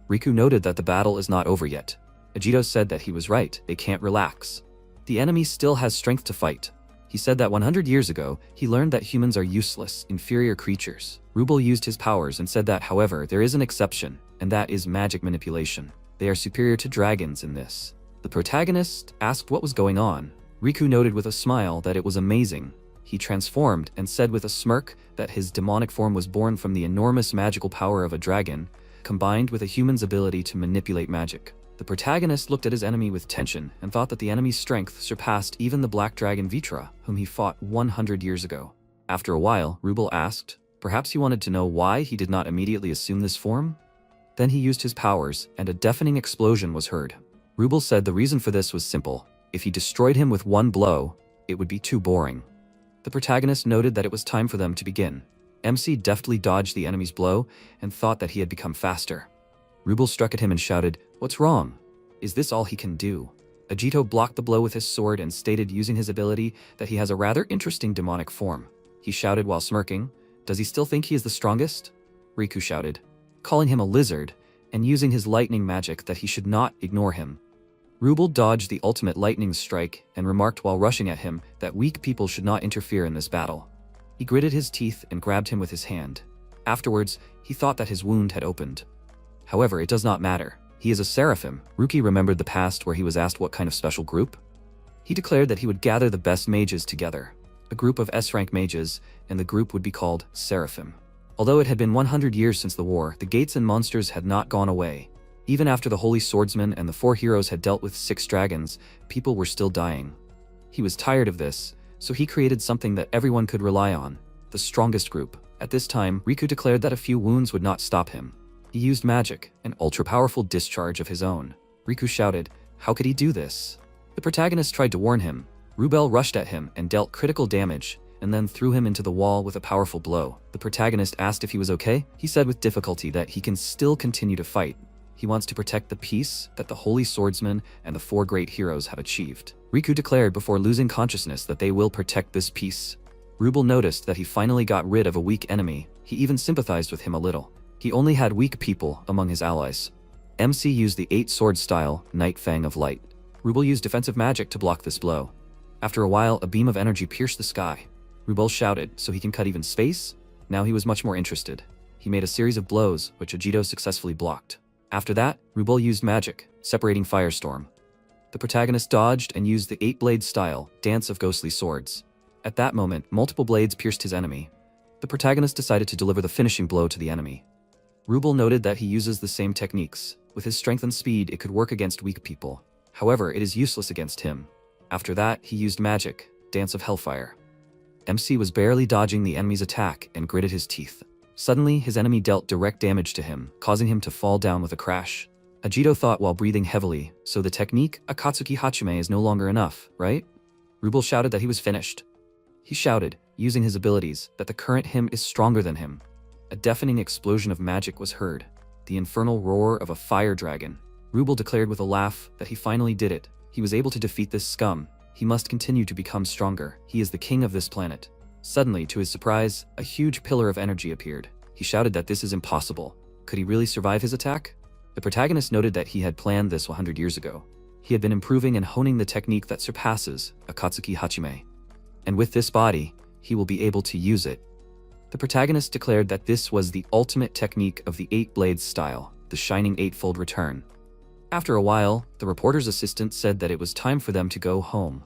Riku noted that the battle is not over yet. Ajito said that he was right, they can't relax. The enemy still has strength to fight. He said that 100 years ago, he learned that humans are useless, inferior creatures. Rubel used his powers and said that, however, there is an exception, and that is magic manipulation. They are superior to dragons in this. The protagonist asked what was going on. Riku noted with a smile that it was amazing. He transformed and said with a smirk that his demonic form was born from the enormous magical power of a dragon, combined with a human's ability to manipulate magic. The protagonist looked at his enemy with tension and thought that the enemy's strength surpassed even the black dragon Vitra, whom he fought 100 years ago. After a while, Rubel asked, perhaps he wanted to know why he did not immediately assume this form? Then he used his powers, and a deafening explosion was heard. Rubel said the reason for this was simple. If he destroyed him with one blow, it would be too boring. The protagonist noted that it was time for them to begin. MC deftly dodged the enemy's blow and thought that he had become faster. Rubel struck at him and shouted, "What's wrong? Is this all he can do?" Ajito blocked the blow with his sword and stated using his ability that he has a rather interesting demonic form. He shouted while smirking, "Does he still think he is the strongest?" Riku shouted, calling him a lizard and using his lightning magic that he should not ignore him. Rubel dodged the ultimate lightning strike and remarked while rushing at him that weak people should not interfere in this battle. He gritted his teeth and grabbed him with his hand. Afterwards, he thought that his wound had opened. However, it does not matter. He is a seraphim. Ruki remembered the past where he was asked what kind of special group. He declared that he would gather the best mages together, a group of S-rank mages, and the group would be called Seraphim. Although it had been 100 years since the war, the gates and monsters had not gone away. Even after the Holy Swordsman and the 4 heroes had dealt with 6 dragons, people were still dying. He was tired of this, so he created something that everyone could rely on, the strongest group. At this time, Riku declared that a few wounds would not stop him. He used magic, an ultra-powerful discharge of his own. Riku shouted, "How could he do this?" The protagonist tried to warn him. Rubel rushed at him and dealt critical damage, and then threw him into the wall with a powerful blow. The protagonist asked if he was okay. He said with difficulty that he can still continue to fight. He wants to protect the peace that the Holy Swordsman and the 4 great heroes have achieved. Riku declared before losing consciousness that they will protect this peace. Rubel noticed that he finally got rid of a weak enemy. He even sympathized with him a little. He only had weak people among his allies. MC used the 8-sword style, Night Fang of Light. Rubel used defensive magic to block this blow. After a while, a beam of energy pierced the sky. Rubel shouted, "So he can cut even space?" Now he was much more interested. He made a series of blows, which Ajito successfully blocked. After that, Rubel used magic, separating Firestorm. The protagonist dodged and used the 8-blade style, Dance of Ghostly Swords. At that moment, multiple blades pierced his enemy. The protagonist decided to deliver the finishing blow to the enemy. Rubel noted that he uses the same techniques. With his strength and speed, it could work against weak people. However, it is useless against him. After that, he used magic, Dance of Hellfire. MC was barely dodging the enemy's attack and gritted his teeth. Suddenly, his enemy dealt direct damage to him, causing him to fall down with a crash. Ajito thought while breathing heavily, so the technique Akatsuki Hachime is no longer enough, right? Rubel shouted that he was finished. He shouted, using his abilities, that the current him is stronger than him. A deafening explosion of magic was heard, the infernal roar of a fire dragon. Rubel declared with a laugh that he finally did it. He was able to defeat this scum. He must continue to become stronger. He is the king of this planet. Suddenly, to his surprise, a huge pillar of energy appeared. He shouted that this is impossible. Could he really survive his attack? The protagonist noted that he had planned this 100 years ago. He had been improving and honing the technique that surpasses Akatsuki Hachime. And with this body, he will be able to use it. The protagonist declared that this was the ultimate technique of the 8-blades style, the Shining Eightfold Return. After a while, the reporter's assistant said that it was time for them to go home.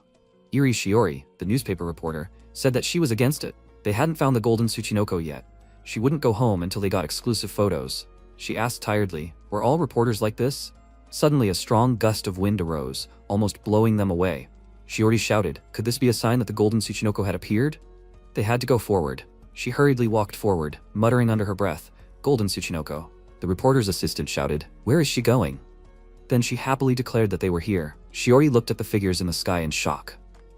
Iri Shiori, the newspaper reporter, said that she was against it. They hadn't found the golden Tsuchinoko yet. She wouldn't go home until they got exclusive photos. She asked tiredly, "Were all reporters like this?" Suddenly a strong gust of wind arose, almost blowing them away. Shiori shouted, could this be a sign that the golden Tsuchinoko had appeared? They had to go forward. She hurriedly walked forward, muttering under her breath, "Golden Tsuchinoko." The reporter's assistant shouted, "Where is she going?" Then she happily declared that they were here. Shiori looked at the figures in the sky in shock.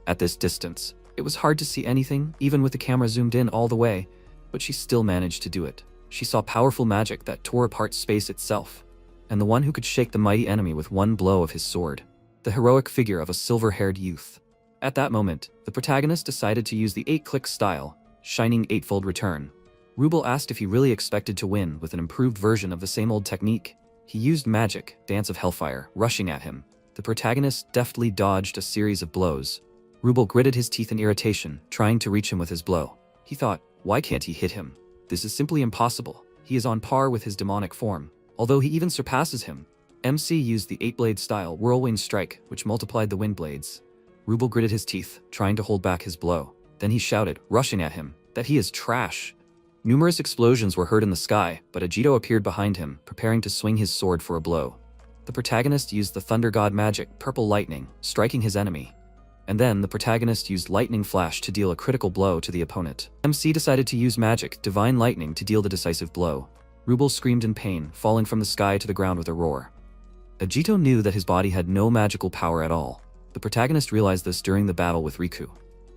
At this distance, it was hard to see anything, even with the camera zoomed in all the way, but she still managed to do it. She saw powerful magic that tore apart space itself, and the one who could shake the mighty enemy with one blow of his sword. The heroic figure of a silver-haired youth. At that moment, the protagonist decided to use the 8-click style, Shining Eightfold Return. Rubel asked if he really expected to win with an improved version of the same old technique. He used magic, Dance of Hellfire, rushing at him. The protagonist deftly dodged a series of blows. Rubel gritted his teeth in irritation, trying to reach him with his blow. He thought, why can't he hit him? This is simply impossible. He is on par with his demonic form. Although he even surpasses him. MC used the 8-blade style Whirlwind Strike, which multiplied the wind blades. Rubel gritted his teeth, trying to hold back his blow. Then he shouted, rushing at him, that he is trash. Numerous explosions were heard in the sky, but Ajito appeared behind him, preparing to swing his sword for a blow. The protagonist used the Thunder God magic, Purple Lightning, striking his enemy. And then the protagonist used Lightning Flash to deal a critical blow to the opponent. MC decided to use magic, Divine Lightning, to deal the decisive blow. Rubel screamed in pain, falling from the sky to the ground with a roar. Ajito knew that his body had no magical power at all. The protagonist realized this during the battle with Riku.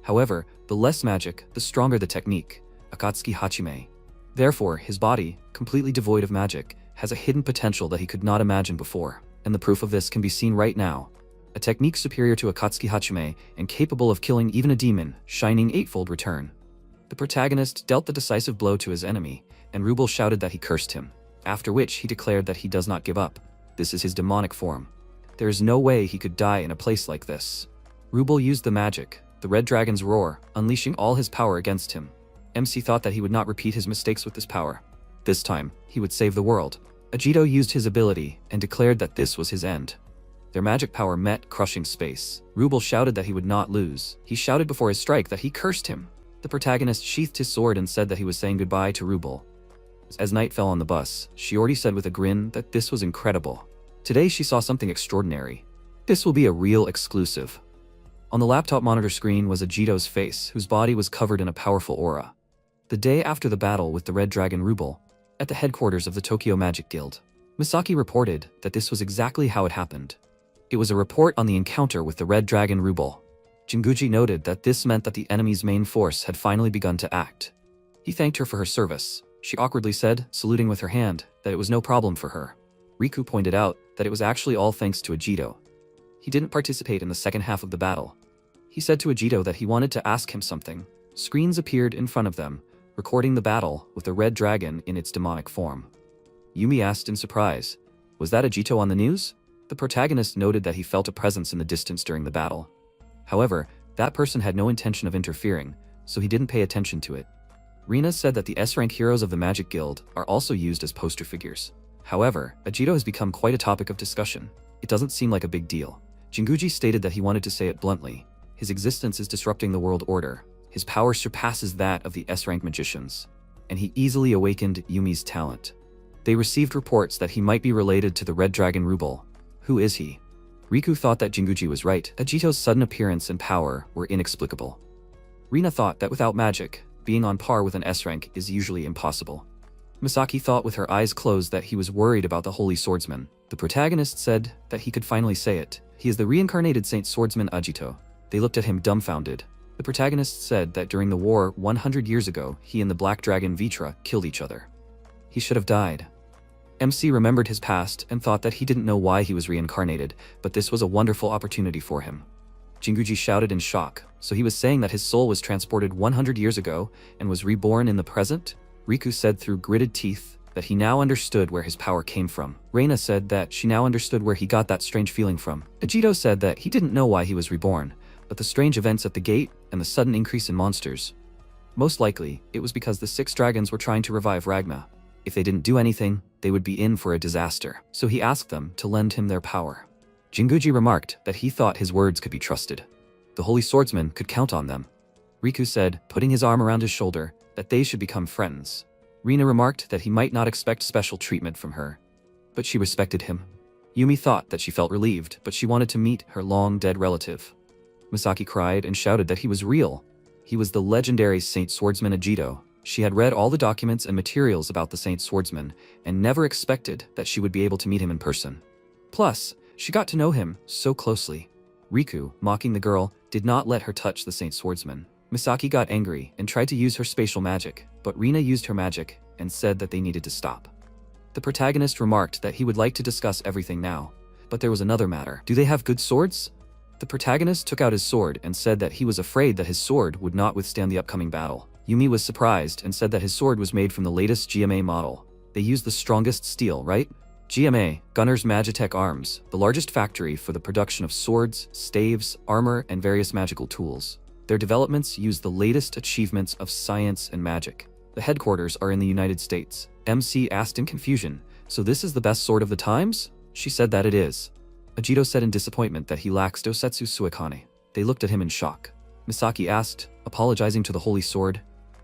However, the less magic, the stronger the technique, Akatsuki Hachime. Therefore, his body, completely devoid of magic, has a hidden potential that he could not imagine before, and the proof of this can be seen right now. A technique superior to Akatsuki Hachime and capable of killing even a demon, shining eightfold return. The protagonist dealt the decisive blow to his enemy, and Rubel shouted that he cursed him, after which he declared that he does not give up. This is his demonic form. There is no way he could die in a place like this. Rubel used the magic, the red dragon's roar, unleashing all his power against him. MC thought that he would not repeat his mistakes with this power. This time, he would save the world. Ajito used his ability and declared that this was his end. Their magic power met, crushing space. Rubel shouted that he would not lose. He shouted before his strike that he cursed him. The protagonist sheathed his sword and said that he was saying goodbye to Rubel. As night fell on the bus, Shiori said with a grin that this was incredible. Today she saw something extraordinary. This will be a real exclusive. On the laptop monitor screen was Ajito's face, whose body was covered in a powerful aura. The day after the battle with the Red Dragon Rubel, at the headquarters of the Tokyo Magic Guild, Misaki reported that this was exactly how it happened. It was a report on the encounter with the Red Dragon Rubel. Jinguji noted that this meant that the enemy's main force had finally begun to act. He thanked her for her service. She awkwardly said, saluting with her hand, that it was no problem for her. Riku pointed out that it was actually all thanks to Ajito. He didn't participate in the second half of the battle. He said to Ajito that he wanted to ask him something. Screens appeared in front of them, recording the battle with the red dragon in its demonic form. Yumi asked in surprise, "Was that Ajito on the news?" The protagonist noted that he felt a presence in the distance during the battle. However, that person had no intention of interfering, so he didn't pay attention to it. Rina said that the S-rank heroes of the Magic Guild are also used as poster figures. However, Ajito has become quite a topic of discussion. It doesn't seem like a big deal. Jinguji stated that he wanted to say it bluntly. His existence is disrupting the world order. His power surpasses that of the S-rank magicians, and he easily awakened Yumi's talent. They received reports that he might be related to the Red Dragon Rubel. Who is he? Riku thought that Jinguji was right. Ajito's sudden appearance and power were inexplicable. Rina thought that without magic, being on par with an S-rank is usually impossible. Misaki thought with her eyes closed that he was worried about the Holy Swordsman. The protagonist said that he could finally say it. He is the reincarnated Saint Swordsman Ajito. They looked at him dumbfounded. The protagonist said that during the war 100 years ago, he and the Black Dragon Vitra killed each other. He should have died. MC remembered his past and thought that he didn't know why he was reincarnated, but this was a wonderful opportunity for him. Jinguji shouted in shock. So he was saying that his soul was transported 100 years ago and was reborn in the present? Riku said through gritted teeth that he now understood where his power came from. Reina said that she now understood where he got that strange feeling from. Ajito said that he didn't know why he was reborn, but the strange events at the gate and the sudden increase in monsters. Most likely, it was because the 6 dragons were trying to revive Ragma. If they didn't do anything, they would be in for a disaster. So he asked them to lend him their power. Jinguji remarked that he thought his words could be trusted. The Holy Swordsman could count on them. Riku said, putting his arm around his shoulder, that they should become friends. Rina remarked that he might not expect special treatment from her, but she respected him. Yumi thought that she felt relieved, but she wanted to meet her long-dead relative. Misaki cried and shouted that he was real. He was the legendary Saint Swordsman Ajito. She had read all the documents and materials about the Saint Swordsman and never expected that she would be able to meet him in person. Plus, she got to know him so closely. Riku, mocking the girl, did not let her touch the Saint Swordsman. Misaki got angry and tried to use her spatial magic, but Rina used her magic and said that they needed to stop. The protagonist remarked that he would like to discuss everything now, but there was another matter. Do they have good swords? The protagonist took out his sword and said that he was afraid that his sword would not withstand the upcoming battle. Yumi was surprised and said that his sword was made from the latest GMA model. They use the strongest steel, right? GMA, Gunner's Magitech Arms, the largest factory for the production of swords, staves, armor, and various magical tools. Their developments use the latest achievements of science and magic. The headquarters are in the United States. MC asked in confusion, so this is the best sword of the times? She said that it is. Ajito said in disappointment that he lacks Dosetsu Suikane. They looked at him in shock. Misaki asked, apologizing to the Holy Sword,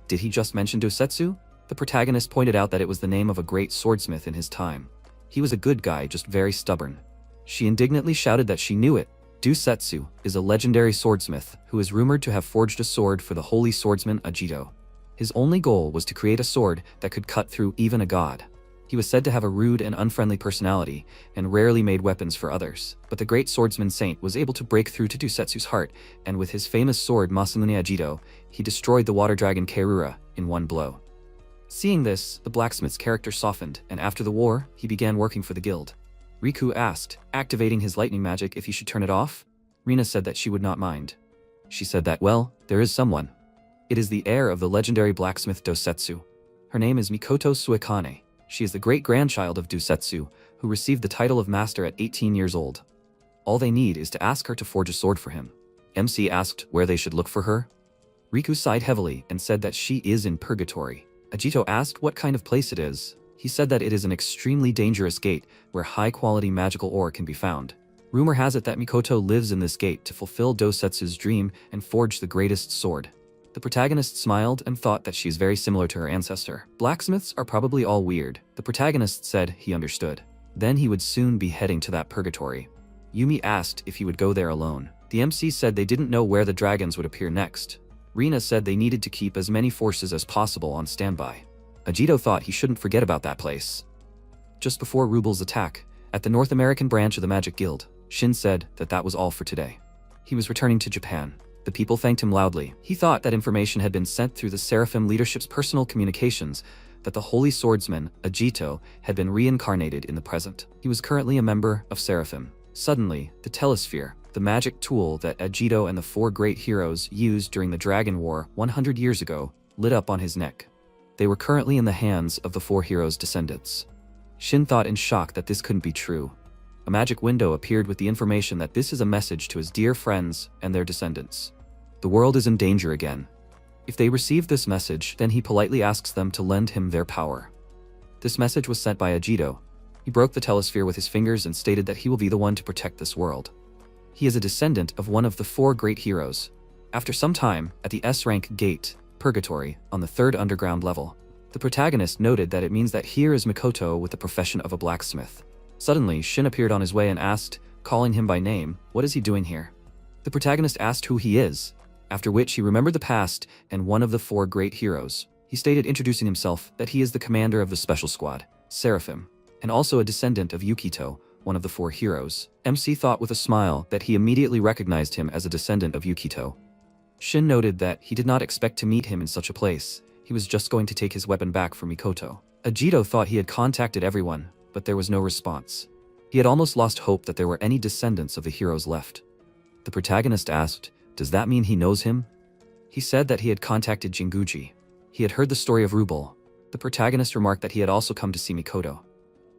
did he just mention Dosetsu? The protagonist pointed out that it was the name of a great swordsmith in his time. He was a good guy, just very stubborn. She indignantly shouted that she knew it. Dosetsu is a legendary swordsmith who is rumored to have forged a sword for the Holy Swordsman Ajito. His only goal was to create a sword that could cut through even a god. He was said to have a rude and unfriendly personality, and rarely made weapons for others. But the great swordsman saint was able to break through to Dosetsu's heart, and with his famous sword Masamune Ajito, he destroyed the water dragon Keirura in one blow. Seeing this, the blacksmith's character softened, and after the war, he began working for the guild. Riku asked, activating his lightning magic, if he should turn it off. Rina said that she would not mind. She said that, well, there is someone. It is the heir of the legendary blacksmith Dosetsu. Her name is Mikoto Suekane. She is the great-grandchild of Dosetsu, who received the title of master at 18 years old. All they need is to ask her to forge a sword for him. MC asked where they should look for her. Riku sighed heavily and said that she is in purgatory. Ajito asked what kind of place it is. He said that it is an extremely dangerous gate where high-quality magical ore can be found. Rumor has it that Mikoto lives in this gate to fulfill Dosetsu's dream and forge the greatest sword. The protagonist smiled and thought that she is very similar to her ancestor. Blacksmiths are probably all weird. The protagonist said he understood. Then he would soon be heading to that purgatory. Yumi asked if he would go there alone. The MC said they didn't know where the dragons would appear next. Rina said they needed to keep as many forces as possible on standby. Ajito thought he shouldn't forget about that place. Just before Rubel's attack, at the North American branch of the Magic Guild, Shin said that that was all for today. He was returning to Japan. The people thanked him loudly. He thought that information had been sent through the Seraphim leadership's personal communications that the holy swordsman, Ajito, had been reincarnated in the present. He was currently a member of Seraphim. Suddenly, the telesphere, the magic tool that Ajito and the four great heroes used during the Dragon War 100 years ago, lit up on his neck. They were currently in the hands of the four heroes' descendants. Shin thought in shock that this couldn't be true. A magic window appeared with the information that this is a message to his dear friends and their descendants. The world is in danger again. If they receive this message, then he politely asks them to lend him their power. This message was sent by Ajito. He broke the telesphere with his fingers and stated that he will be the one to protect this world. He is a descendant of one of the four great heroes. After some time, at the S-rank gate, Purgatory, on the 3rd underground level, the protagonist noted that it means that here is Mikoto with the profession of a blacksmith. Suddenly, Shin appeared on his way and asked, calling him by name, what is he doing here? The protagonist asked who he is, after which he remembered the past and one of the four great heroes. He stated, introducing himself, that he is the commander of the special squad, Seraphim, and also a descendant of Yukito, one of the four heroes. MC thought with a smile that he immediately recognized him as a descendant of Yukito. Shin noted that he did not expect to meet him in such a place. He was just going to take his weapon back from Mikoto. Ajito thought he had contacted everyone, but there was no response. He had almost lost hope that there were any descendants of the heroes left. The protagonist asked, does that mean he knows him? He said that he had contacted Jinguji. He had heard the story of Rubel. The protagonist remarked that he had also come to see Mikoto.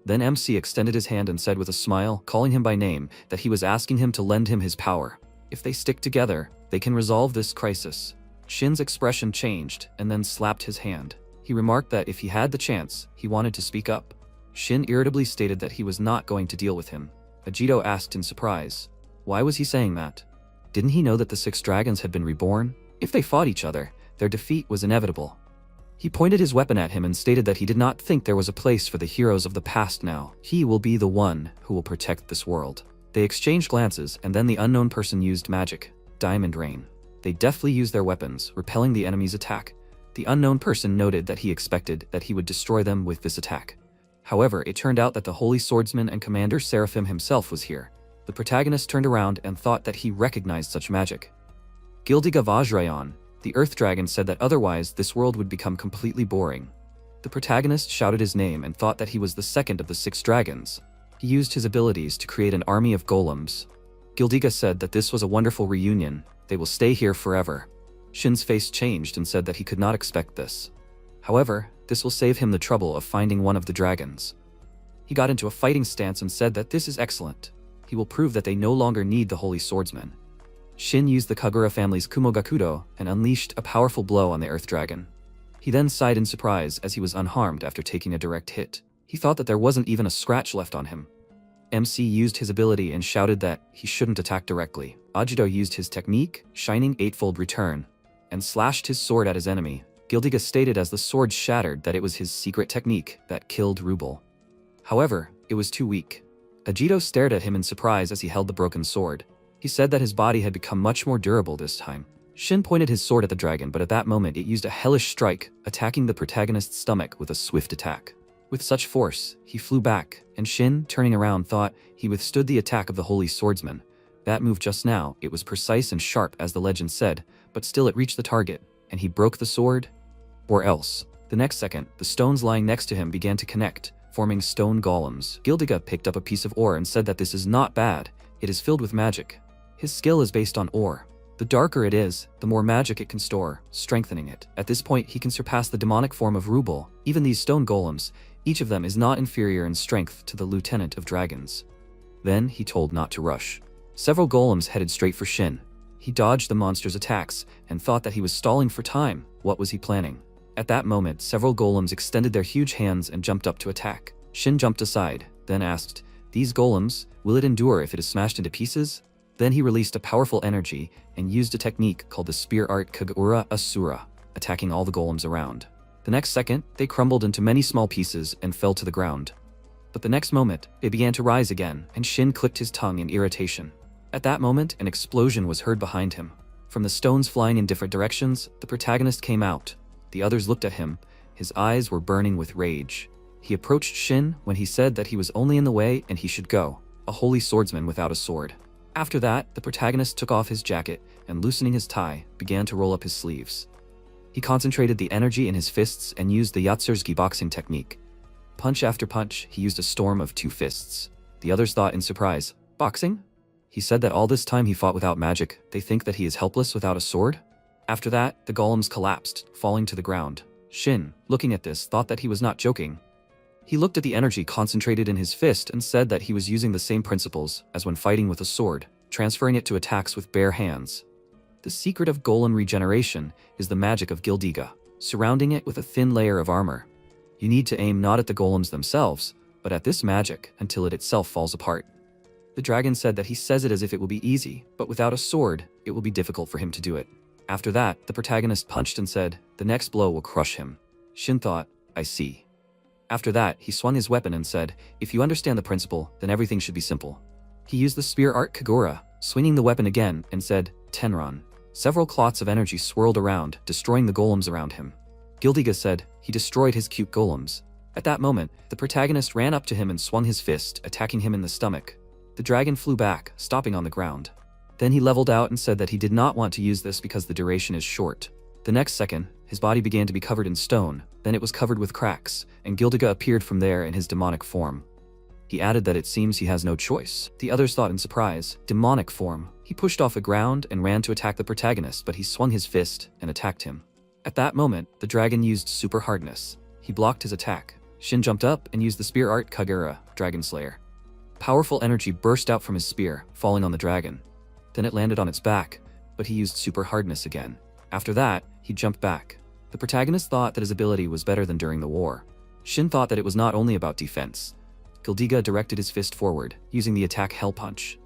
Then MC extended his hand and said with a smile, calling him by name, that he was asking him to lend him his power. If they stick together, they can resolve this crisis. Shin's expression changed and then slapped his hand. He remarked that if he had the chance, he wanted to speak up. Shin irritably stated that he was not going to deal with him. Ajito asked in surprise, why was he saying that? Didn't he know that the 6 dragons had been reborn? If they fought each other, their defeat was inevitable. He pointed his weapon at him and stated that he did not think there was a place for the heroes of the past now. He will be the one who will protect this world. They exchanged glances, and then the unknown person used magic, Diamond Rain. They deftly used their weapons, repelling the enemy's attack. The unknown person noted that he expected that he would destroy them with this attack. However, it turned out that the holy swordsman and commander Seraphim himself was here. The protagonist turned around and thought that he recognized such magic. Gildiga Vajrayan, the earth dragon, said that otherwise this world would become completely boring. The protagonist shouted his name and thought that he was the second of the 6 dragons. He used his abilities to create an army of golems. Gildiga said that this was a wonderful reunion. They will stay here forever. Shin's face changed and said that he could not expect this. However, this will save him the trouble of finding one of the dragons. He got into a fighting stance and said that this is excellent. He will prove that they no longer need the holy swordsman. Shin used the Kagura family's Kumogakudo and unleashed a powerful blow on the earth dragon. He then sighed in surprise as he was unharmed after taking a direct hit. He thought that there wasn't even a scratch left on him. MC used his ability and shouted that he shouldn't attack directly. Ajito used his technique, Shining Eightfold Return, and slashed his sword at his enemy. Gildiga stated as the sword shattered that it was his secret technique that killed Rubel. However, it was too weak. Ajito stared at him in surprise as he held the broken sword. He said that his body had become much more durable this time. Shin pointed his sword at the dragon, but at that moment it used a hellish strike, attacking the protagonist's stomach with a swift attack. With such force, he flew back, and Shin, turning around, thought he withstood the attack of the holy swordsman. That move just now, it was precise and sharp as the legend said, but still it reached the target, and he broke the sword. Or else. The next second, the stones lying next to him began to connect, forming stone golems. Gildiga picked up a piece of ore and said that this is not bad, it is filled with magic. His skill is based on ore. The darker it is, the more magic it can store, strengthening it. At this point, he can surpass the demonic form of Rubal. Even these stone golems, each of them is not inferior in strength to the Lieutenant of Dragons. Then he told not to rush. Several golems headed straight for Shin. He dodged the monster's attacks and thought that he was stalling for time. What was he planning? At that moment, several golems extended their huge hands and jumped up to attack. Shin jumped aside, then asked, "These golems, will it endure if it is smashed into pieces?" Then he released a powerful energy and used a technique called the Spear Art Kagura Asura, attacking all the golems around. The next second, they crumbled into many small pieces and fell to the ground. But the next moment, they began to rise again, and Shin clicked his tongue in irritation. At that moment, an explosion was heard behind him. From the stones flying in different directions, the protagonist came out. The others looked at him. His eyes were burning with rage. He approached Shin when he said that he was only in the way and he should go, a holy swordsman without a sword. After that, the protagonist took off his jacket and, loosening his tie, began to roll up his sleeves. He concentrated the energy in his fists and used the Yatsurgi boxing technique. Punch after punch, he used a storm of 2 fists. The others thought in surprise, "Boxing?" He said that all this time he fought without magic. They think that he is helpless without a sword? After that, the golems collapsed, falling to the ground. Shin, looking at this, thought that he was not joking. He looked at the energy concentrated in his fist and said that he was using the same principles as when fighting with a sword, transferring it to attacks with bare hands. The secret of golem regeneration is the magic of Gildiga, surrounding it with a thin layer of armor. You need to aim not at the golems themselves, but at this magic until it itself falls apart. The dragon said that he says it as if it will be easy, but without a sword, it will be difficult for him to do it. After that, the protagonist punched and said, "The next blow will crush him." Shin thought, "I see." After that, he swung his weapon and said, "If you understand the principle, then everything should be simple." He used the Spear Art Kagura, swinging the weapon again, and said, "Tenron." Several clots of energy swirled around, destroying the golems around him. Gildiga said he destroyed his cute golems. At that moment, the protagonist ran up to him and swung his fist, attacking him in the stomach. The dragon flew back, stopping on the ground. Then he leveled out and said that he did not want to use this because the duration is short. The next second, his body began to be covered in stone, then it was covered with cracks, and Gildiga appeared from there in his demonic form. He added that it seems he has no choice. The others thought in surprise, demonic form. He pushed off the ground and ran to attack the protagonist, but he swung his fist and attacked him. At that moment, the dragon used super hardness. He blocked his attack. Shin jumped up and used the Spear Art Kagura, Dragon Slayer. Powerful energy burst out from his spear, falling on the dragon. Then it landed on its back, but he used super hardness again. After that, he jumped back. The protagonist thought that his ability was better than during the war. Shin thought that it was not only about defense. Gildiga directed his fist forward, using the attack Hell Punch.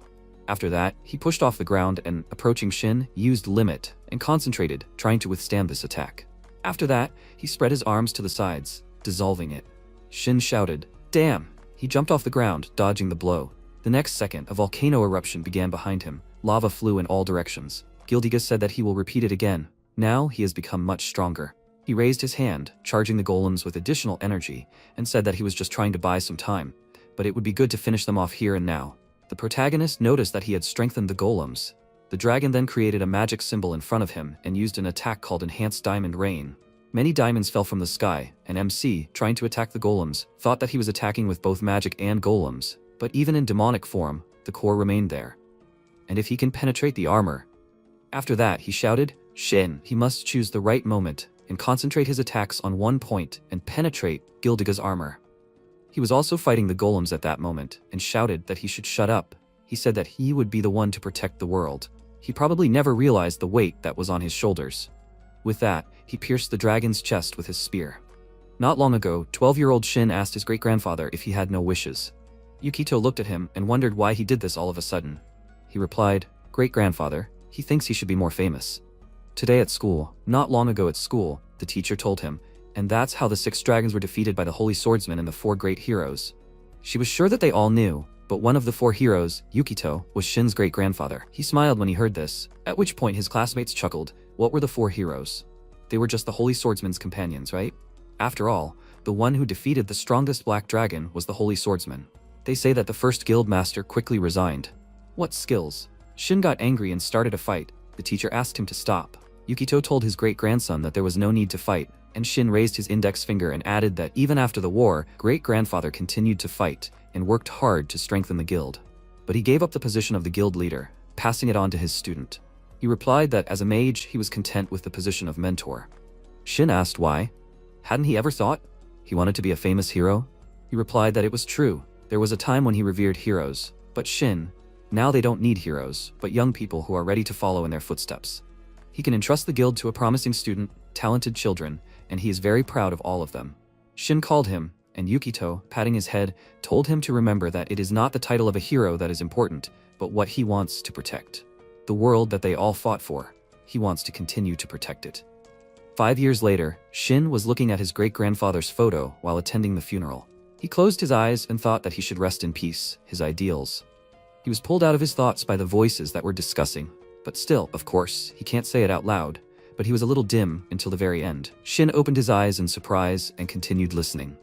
After that, he pushed off the ground and, approaching Shin, used Limit and concentrated, trying to withstand this attack. After that, he spread his arms to the sides, dissolving it. Shin shouted, "Damn!" He jumped off the ground, dodging the blow. The next second, a volcano eruption began behind him. Lava flew in all directions. Gildiga said that he will repeat it again. Now he has become much stronger. He raised his hand, charging the golems with additional energy, and said that he was just trying to buy some time, but it would be good to finish them off here and now. The protagonist noticed that he had strengthened the golems. The dragon then created a magic symbol in front of him and used an attack called Enhanced Diamond Rain. Many diamonds fell from the sky, and MC, trying to attack the golems, thought that he was attacking with both magic and golems, but even in demonic form, the core remained there. And if he can penetrate the armor. After that, he shouted, "Shin!" He must choose the right moment and concentrate his attacks on one point and penetrate Gildiga's armor. He was also fighting the golems at that moment and shouted that he should shut up. He said that he would be the one to protect the world. He probably never realized the weight that was on his shoulders. With that, he pierced the dragon's chest with his spear. Not long ago, 12-year-old Shin asked his great-grandfather if he had no wishes. Yukito looked at him and wondered why he did this all of a sudden. He replied, "Great-grandfather, he thinks he should be more famous." Today at school, not long ago at school, the teacher told him, and that's how the 6 dragons were defeated by the Holy Swordsman and the 4 great heroes. She was sure that they all knew, but one of the 4 heroes, Yukito, was Shin's great-grandfather. He smiled when he heard this, at which point his classmates chuckled. What were the 4 heroes? They were just the Holy Swordsman's companions, right? After all, The one who defeated the strongest black dragon was the Holy Swordsman. They say that the first guild master quickly resigned. What skills? Shin got angry and started a fight. The teacher asked him to stop. Yukito told his great-grandson that there was no need to fight, and Shin raised his index finger and added that even after the war, great-grandfather continued to fight and worked hard to strengthen the guild. But he gave up the position of the guild leader, passing it on to his student. He replied that as a mage, he was content with the position of mentor. Shin asked why. Hadn't he ever thought he wanted to be a famous hero? He replied that it was true. There was a time when he revered heroes, but Shin, now they don't need heroes, but young people who are ready to follow in their footsteps. He can entrust the guild to a promising student, talented children, and he is very proud of all of them. Shin called him, and Yukito, patting his head, told him to remember that it is not the title of a hero that is important, but what he wants to protect. The world that they all fought for. He wants to continue to protect it. 5 years later, Shin was looking at his great-grandfather's photo while attending the funeral. He closed his eyes and thought that he should rest in peace, his ideals. He was pulled out of his thoughts by the voices that were discussing. But still, of course, he can't say it out loud, but he was a little dim until the very end. Shin opened his eyes in surprise and continued listening.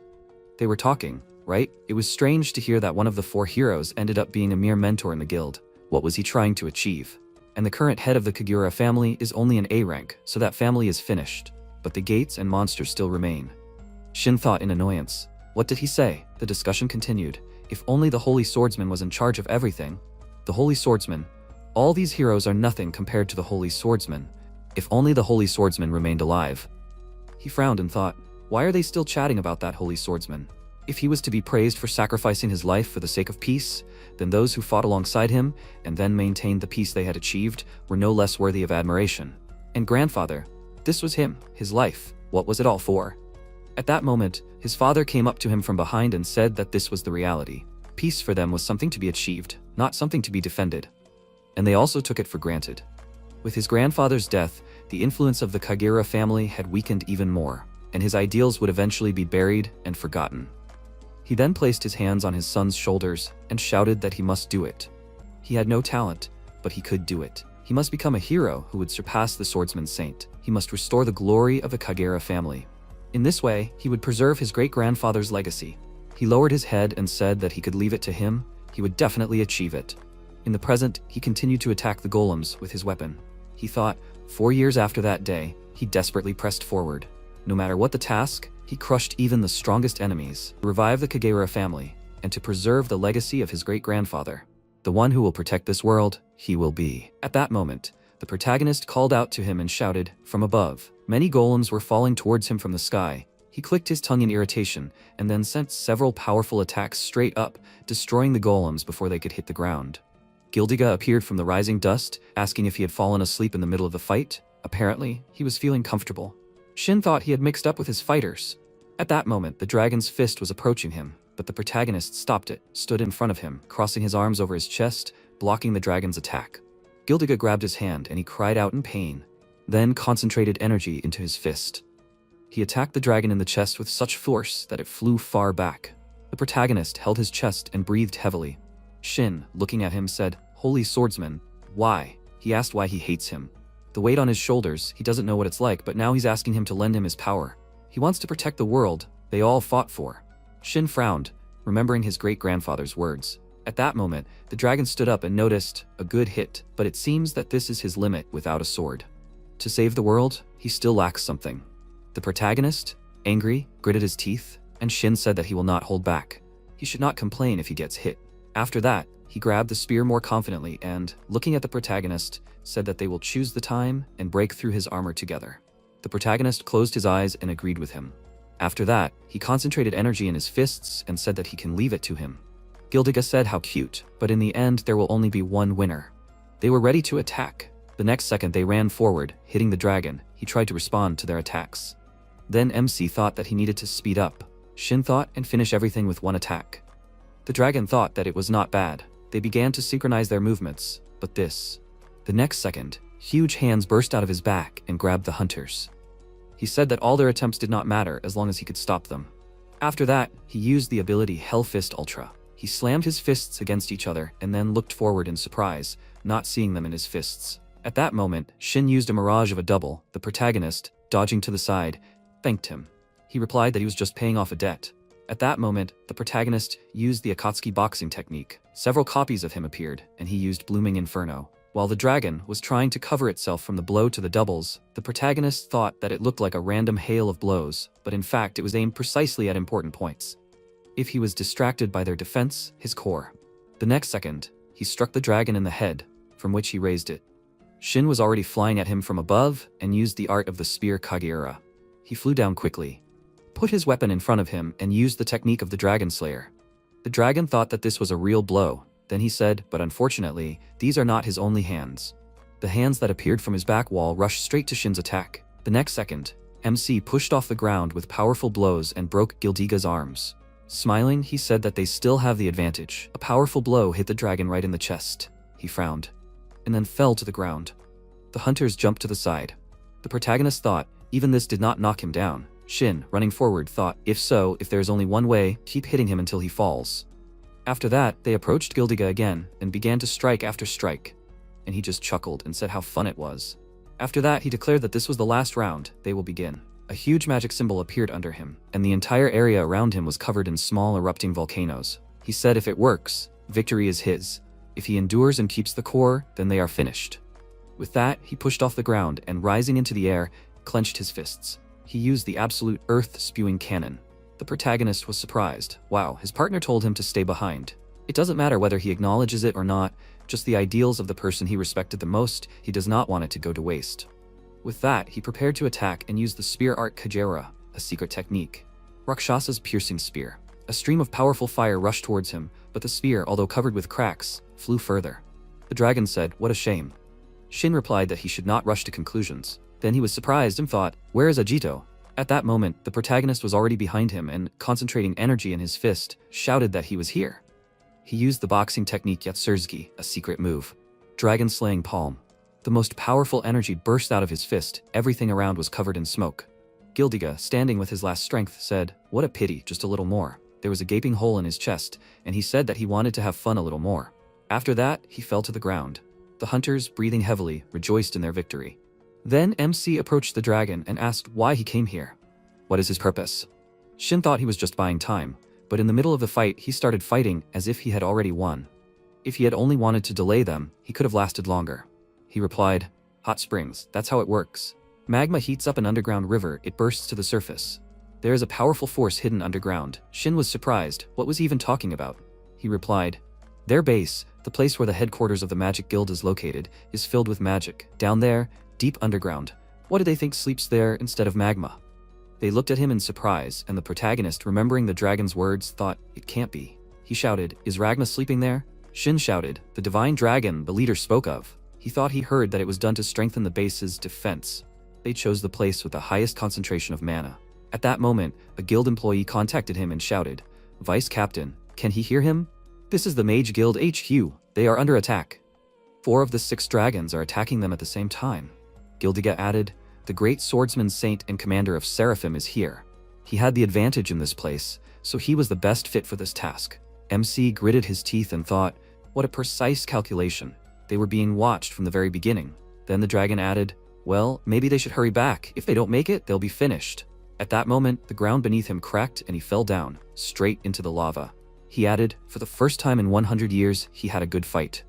They were talking, right? It was strange to hear that one of the 4 heroes ended up being a mere mentor in the guild. What was he trying to achieve? And the current head of the Kagura family is only an A rank, so that family is finished. But the gates and monsters still remain. Shin thought in annoyance. What did he say? The discussion continued. If only the Holy Swordsman was in charge of everything. The Holy Swordsman. All these heroes are nothing compared to the Holy Swordsman. If only the Holy Swordsman remained alive. He frowned and thought, why are they still chatting about that Holy Swordsman? If he was to be praised for sacrificing his life for the sake of peace, then those who fought alongside him and then maintained the peace they had achieved were no less worthy of admiration. And grandfather, this was him, his life. What was it all for? At that moment, his father came up to him from behind and said that this was the reality. Peace for them was something to be achieved, not something to be defended. And they also took it for granted. With his grandfather's death, the influence of the Kagura family had weakened even more, and his ideals would eventually be buried and forgotten. He then placed his hands on his son's shoulders and shouted that he must do it. He had no talent, but he could do it. He must become a hero who would surpass the swordsman saint. He must restore the glory of the Kagura family. In this way, he would preserve his great-grandfather's legacy. He lowered his head and said that he could leave it to him. He would definitely achieve it. In the present, he continued to attack the golems with his weapon. He thought, 4 years after that day, he desperately pressed forward. No matter what the task, he crushed even the strongest enemies, to revive the Kagura family, and to preserve the legacy of his great-grandfather. The one who will protect this world, he will be. At that moment, the protagonist called out to him and shouted, from above. Many golems were falling towards him from the sky. He clicked his tongue in irritation, and then sent several powerful attacks straight up, destroying the golems before they could hit the ground. Gildiga appeared from the rising dust, asking if he had fallen asleep in the middle of the fight. Apparently, he was feeling comfortable. Shin thought he had mixed up with his fighters. At that moment, the dragon's fist was approaching him, but the protagonist stopped it, stood in front of him, crossing his arms over his chest, blocking the dragon's attack. Gildiga grabbed his hand and he cried out in pain, then concentrated energy into his fist. He attacked the dragon in the chest with such force that it flew far back. The protagonist held his chest and breathed heavily. Shin, looking at him, said, Holy Swordsman, why? He asked why he hates him. The weight on his shoulders, he doesn't know what it's like, but now he's asking him to lend him his power. He wants to protect the world they all fought for. Shin frowned, remembering his great-grandfather's words. At that moment, the dragon stood up and noticed a good hit, but it seems that this is his limit without a sword. To save the world, he still lacks something. The protagonist, angry, gritted his teeth, and Shin said that he will not hold back. He should not complain if he gets hit. After that, he grabbed the spear more confidently and, looking at the protagonist, said that they will choose the time and break through his armor together. The protagonist closed his eyes and agreed with him. After that, he concentrated energy in his fists and said that he can leave it to him. Gildiga said how cute, but in the end there will only be one winner. They were ready to attack. The next second they ran forward, hitting the dragon. He tried to respond to their attacks. Then MC thought that he needed to speed up. Shin thought and finish everything with one attack. The dragon thought that it was not bad. They began to synchronize their movements, but this. The next second, huge hands burst out of his back and grabbed the hunters. He said that all their attempts did not matter as long as he could stop them. After that, he used the ability Hell Fist Ultra. He slammed his fists against each other and then looked forward in surprise, not seeing them in his fists. At that moment, Shin used a mirage of a double. The protagonist, dodging to the side, thanked him. He He replied that he was just paying off a debt. At that moment, the protagonist used the Akatsuki boxing technique. Several copies of him appeared, and he used Blooming Inferno. While the dragon was trying to cover itself from the blow to the doubles, the protagonist thought that it looked like a random hail of blows, but in fact it was aimed precisely at important points. If he was distracted by their defense, his core. The next second, he struck the dragon in the head, from which he raised it. Shin was already flying at him from above and used the art of the spear Kageura. He flew down quickly, put his weapon in front of him, and used the technique of the Dragon Slayer. The dragon thought that this was a real blow. Then he said, but unfortunately, these are not his only hands. The hands that appeared from his back wall rushed straight to Shin's attack. The next second, MC pushed off the ground with powerful blows and broke Gildiga's arms. Smiling, he said that they still have the advantage. A powerful blow hit the dragon right in the chest. He frowned, and then fell to the ground. The hunters jumped to the side. The protagonist thought, even this did not knock him down. Shin, running forward, thought, if there's only one way, keep hitting him until he falls. After that, they approached Gildiga again, and began to strike after strike. And he just chuckled and said how fun it was. After that, he declared that this was the last round. They will begin. A huge magic symbol appeared under him, and the entire area around him was covered in small erupting volcanoes. He said if it works, victory is his. If he endures and keeps the core, then they are finished. With that, he pushed off the ground and, rising into the air, clenched his fists. He used the absolute earth-spewing cannon. The protagonist was surprised. Wow, his partner told him to stay behind. It doesn't matter whether he acknowledges it or not, just the ideals of the person he respected the most, he does not want it to go to waste. With that, he prepared to attack and used the spear art Kageura, a secret technique. Rakshasa's piercing spear. A stream of powerful fire rushed towards him, but the spear, although covered with cracks, flew further. The dragon said, what a shame. Shin replied that he should not rush to conclusions. Then he was surprised and thought, where is Ajito? At that moment, the protagonist was already behind him and, concentrating energy in his fist, shouted that he was here. He used the boxing technique Yatsurzuki, a secret move. Dragon slaying palm. The most powerful energy burst out of his fist. Everything around was covered in smoke. Gildiga, standing with his last strength, said, what a pity, just a little more. There was a gaping hole in his chest, and he said that he wanted to have fun a little more. After that, he fell to the ground. The hunters, breathing heavily, rejoiced in their victory. Then MC approached the dragon and asked why he came here. What is his purpose? Shin thought he was just buying time, but in the middle of the fight he started fighting as if he had already won. If he had only wanted to delay them, he could have lasted longer. He replied, hot springs, that's how it works. Magma heats up an underground river, it bursts to the surface. There is a powerful force hidden underground. Shin was surprised, what was he even talking about? He replied, their base, the place where the headquarters of the Magic Guild is located, is filled with magic. Down there, deep underground. What do they think sleeps there instead of magma? They looked at him in surprise, and the protagonist, remembering the dragon's words, thought, it can't be. He shouted, is Ragma sleeping there? Shin shouted, the divine dragon the leader spoke of. He thought he heard that it was done to strengthen the base's defense. They chose the place with the highest concentration of mana. At that moment, a guild employee contacted him and shouted, Vice Captain, can he hear him? This is the Mage Guild HQ. They are under attack. 4 of the 6 dragons are attacking them at the same time. Gildiga added, the great swordsman saint and commander of Seraphim is here. He had the advantage in this place, so he was the best fit for this task. MC gritted his teeth and thought, what a precise calculation. They were being watched from the very beginning. Then the dragon added, well, maybe they should hurry back. If they don't make it, they'll be finished. At that moment, the ground beneath him cracked and he fell down, straight into the lava. He added, for the first time in 100 years, he had a good fight.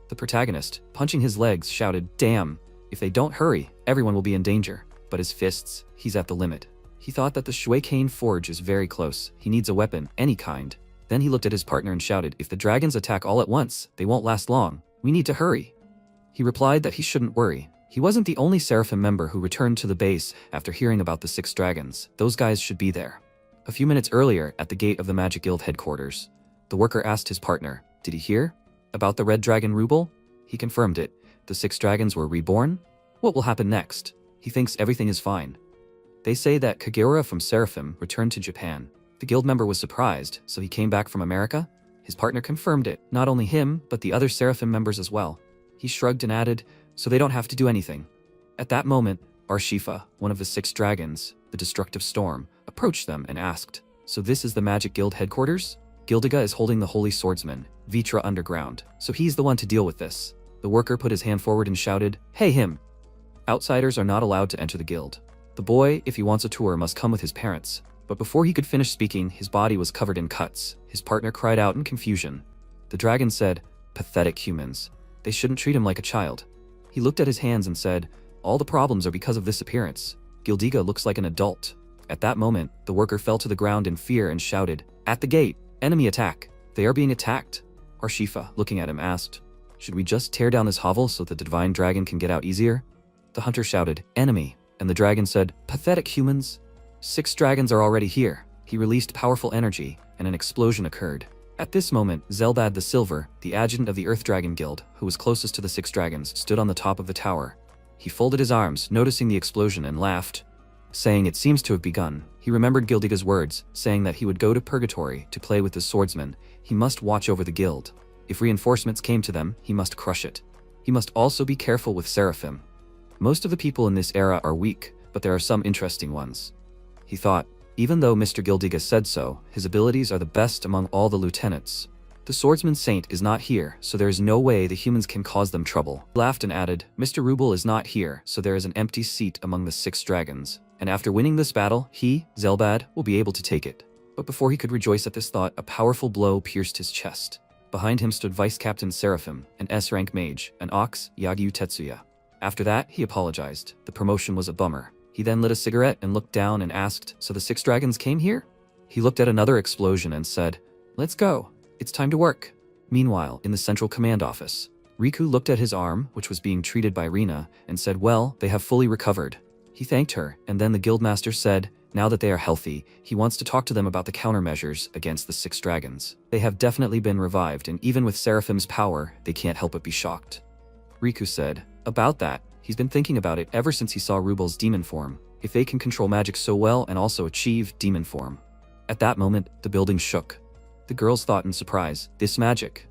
The protagonist, punching his legs, shouted, damn, if they don't hurry, everyone will be in danger. But his fists, he's at the limit. He thought that the Shueikane Forge is very close. He needs a weapon, any kind. Then he looked at his partner and shouted, if the dragons attack all at once, they won't last long. We need to hurry. He replied that he shouldn't worry. He wasn't the only Seraphim member who returned to the base after hearing about the 6 dragons. Those guys should be there. A few minutes earlier, at the gate of the Magic Guild headquarters, the worker asked his partner, did he hear about the Red Dragon Ruble? He confirmed it. The 6 dragons were reborn? What will happen next? He thinks everything is fine. They say that Kageura from Seraphim returned to Japan. The guild member was surprised, so he came back from America? His partner confirmed it, not only him, but the other Seraphim members as well. He shrugged and added, so they don't have to do anything. At that moment, Arshifa, one of the 6 dragons, the destructive storm, approached them and asked, so this is the Magic Guild headquarters? Gildiga is holding the Holy Swordsman, Vitra Underground, so he's the one to deal with this. The worker put his hand forward and shouted, hey him! Outsiders are not allowed to enter the guild. The boy, if he wants a tour, must come with his parents. But before he could finish speaking, his body was covered in cuts. His partner cried out in confusion. The dragon said, "Pathetic humans. They shouldn't treat him like a child." He looked at his hands and said, "All the problems are because of this appearance. Gildiga looks like an adult." At that moment, the worker fell to the ground in fear and shouted, "At the gate! Enemy attack! They are being attacked!" Arshifa, looking at him, asked, "Should we just tear down this hovel so that the divine dragon can get out easier?" The hunter shouted, "Enemy!" And the dragon said, "Pathetic humans! 6 dragons are already here." He released powerful energy, and an explosion occurred. At this moment, Zelbad the Silver, the adjutant of the Earth Dragon Guild, who was closest to the 6 dragons, stood on the top of the tower. He folded his arms, noticing the explosion, and laughed, saying it seems to have begun. He remembered Gildiga's words, saying that he would go to Purgatory to play with the swordsman. He must watch over the guild. If reinforcements came to them, he must crush it. He must also be careful with Seraphim. Most of the people in this era are weak, but there are some interesting ones. He thought, even though Mr. Gildiga said so, his abilities are the best among all the lieutenants. The swordsman saint is not here, so there is no way the humans can cause them trouble. He laughed and added, "Mr. Rubel is not here, so there is an empty seat among the 6 dragons. And after winning this battle, he, Zelbad, will be able to take it." But before he could rejoice at this thought, a powerful blow pierced his chest. Behind him stood Vice Captain Seraphim, an S-rank mage, an ox, Yagyu Tetsuya. After that, he apologized. The promotion was a bummer. He then lit a cigarette and looked down and asked, "So the 6 dragons came here?" He looked at another explosion and said, "Let's go. It's time to work." Meanwhile, in the central command office, Riku looked at his arm, which was being treated by Rina, and said, "Well, they have fully recovered." He thanked her, and then the guildmaster said, now that they are healthy, he wants to talk to them about the countermeasures against the 6 dragons. They have definitely been revived, and even with Seraphim's power, they can't help but be shocked. Riku said, "About that, he's been thinking about it ever since he saw Rubel's demon form. If they can control magic so well and also achieve demon form." At that moment, the building shook. The girls thought in surprise, "This magic?"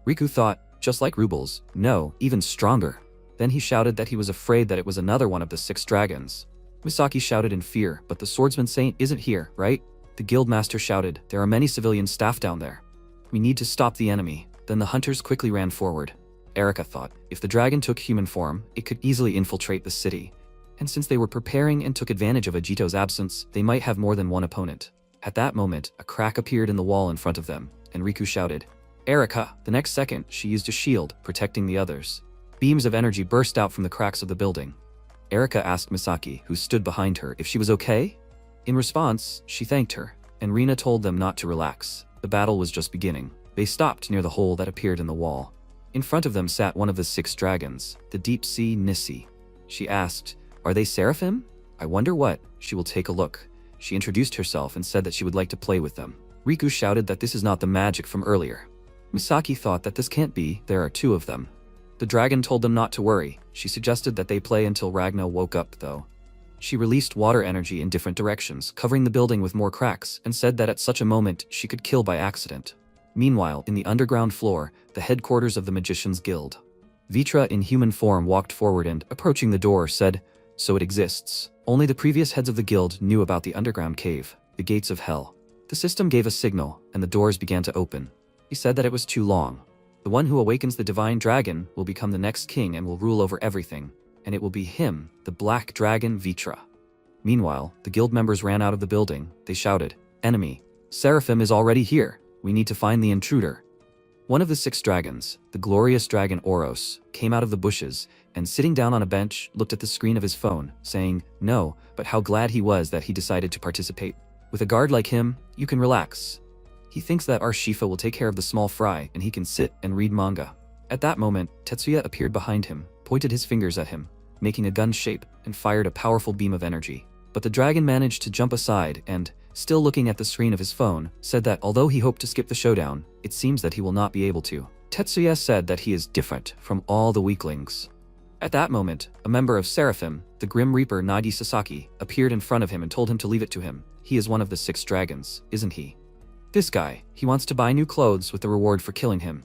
Riku thought, just like Rubel's, no, even stronger. Then he shouted that he was afraid that it was another one of the 6 dragons. Misaki shouted in fear, "But the swordsman saint isn't here, right?" The guildmaster shouted, "There are many civilian staff down there. We need to stop the enemy." Then the hunters quickly ran forward. Erika thought, if the dragon took human form, it could easily infiltrate the city. And since they were preparing and took advantage of Ajito's absence, they might have more than one opponent. At that moment, a crack appeared in the wall in front of them, and Riku shouted, "Erika!" The next second, she used a shield, protecting the others. Beams of energy burst out from the cracks of the building. Erika asked Misaki, who stood behind her, if she was okay. In response, she thanked her, and Rina told them not to relax. The battle was just beginning. They stopped near the hole that appeared in the wall. In front of them sat one of the 6 dragons, the Deep Sea Nissi. She asked, "Are they Seraphim? I wonder what." "She will take a look." She introduced herself and said that she would like to play with them. Riku shouted that this is not the magic from earlier. Misaki thought that this can't be, there are 2 of them. The dragon told them not to worry. She suggested that they play until Ragna woke up, though. She released water energy in different directions, covering the building with more cracks, and said that at such a moment, she could kill by accident. Meanwhile, in the underground floor, the headquarters of the Magicians Guild. Vitra in human form walked forward and, approaching the door, said, "So it exists. Only the previous heads of the guild knew about the underground cave, the gates of hell." The system gave a signal, and the doors began to open. He said that it was too long. The one who awakens the divine dragon will become the next king and will rule over everything, and it will be him, the black dragon Vitra. Meanwhile, the guild members ran out of the building. They shouted, "Enemy! Seraphim is already here. We need to find the intruder." One of the 6 dragons, the glorious dragon Oros, came out of the bushes and, sitting down on a bench, looked at the screen of his phone, saying, "No, but how glad he was that he decided to participate. With a guard like him, you can relax. He thinks that Arshifa will take care of the small fry and he can sit and read manga." At that moment, Tetsuya appeared behind him, pointed his fingers at him, making a gun shape, and fired a powerful beam of energy. But the dragon managed to jump aside and, still looking at the screen of his phone, said that although he hoped to skip the showdown, it seems that he will not be able to. Tetsuya said that he is different from all the weaklings. At that moment, a member of Seraphim, the Grim Reaper Nagi Sasaki, appeared in front of him and told him to leave it to him. He is one of the 6 dragons, isn't he? This guy, he wants to buy new clothes with the reward for killing him.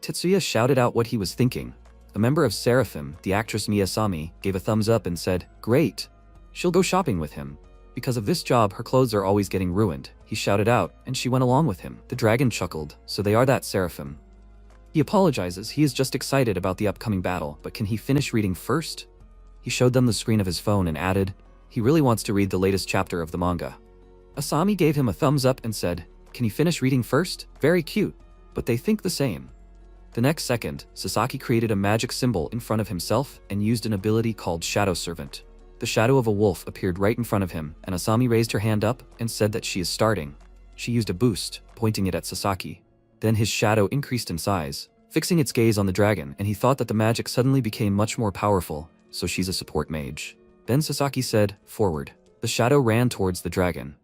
Tetsuya shouted out what he was thinking. A member of Seraphim, the actress Miyasami, gave a thumbs up and said, "Great. She'll go shopping with him. Because of this job, her clothes are always getting ruined." He shouted out, and she went along with him. The dragon chuckled, "So they are that Seraphim." He apologizes, he is just excited about the upcoming battle, but can he finish reading first? He showed them the screen of his phone and added, he really wants to read the latest chapter of the manga. Asami gave him a thumbs up and said, "Can you finish reading first? Very cute." But they think the same. The next second, Sasaki created a magic symbol in front of himself and used an ability called Shadow Servant. The shadow of a wolf appeared right in front of him, and Asami raised her hand up and said that she is starting. She used a boost, pointing it at Sasaki. Then his shadow increased in size, fixing its gaze on the dragon, and he thought that the magic suddenly became much more powerful, so she's a support mage. Then Sasaki said, "Forward." The shadow ran towards the dragon.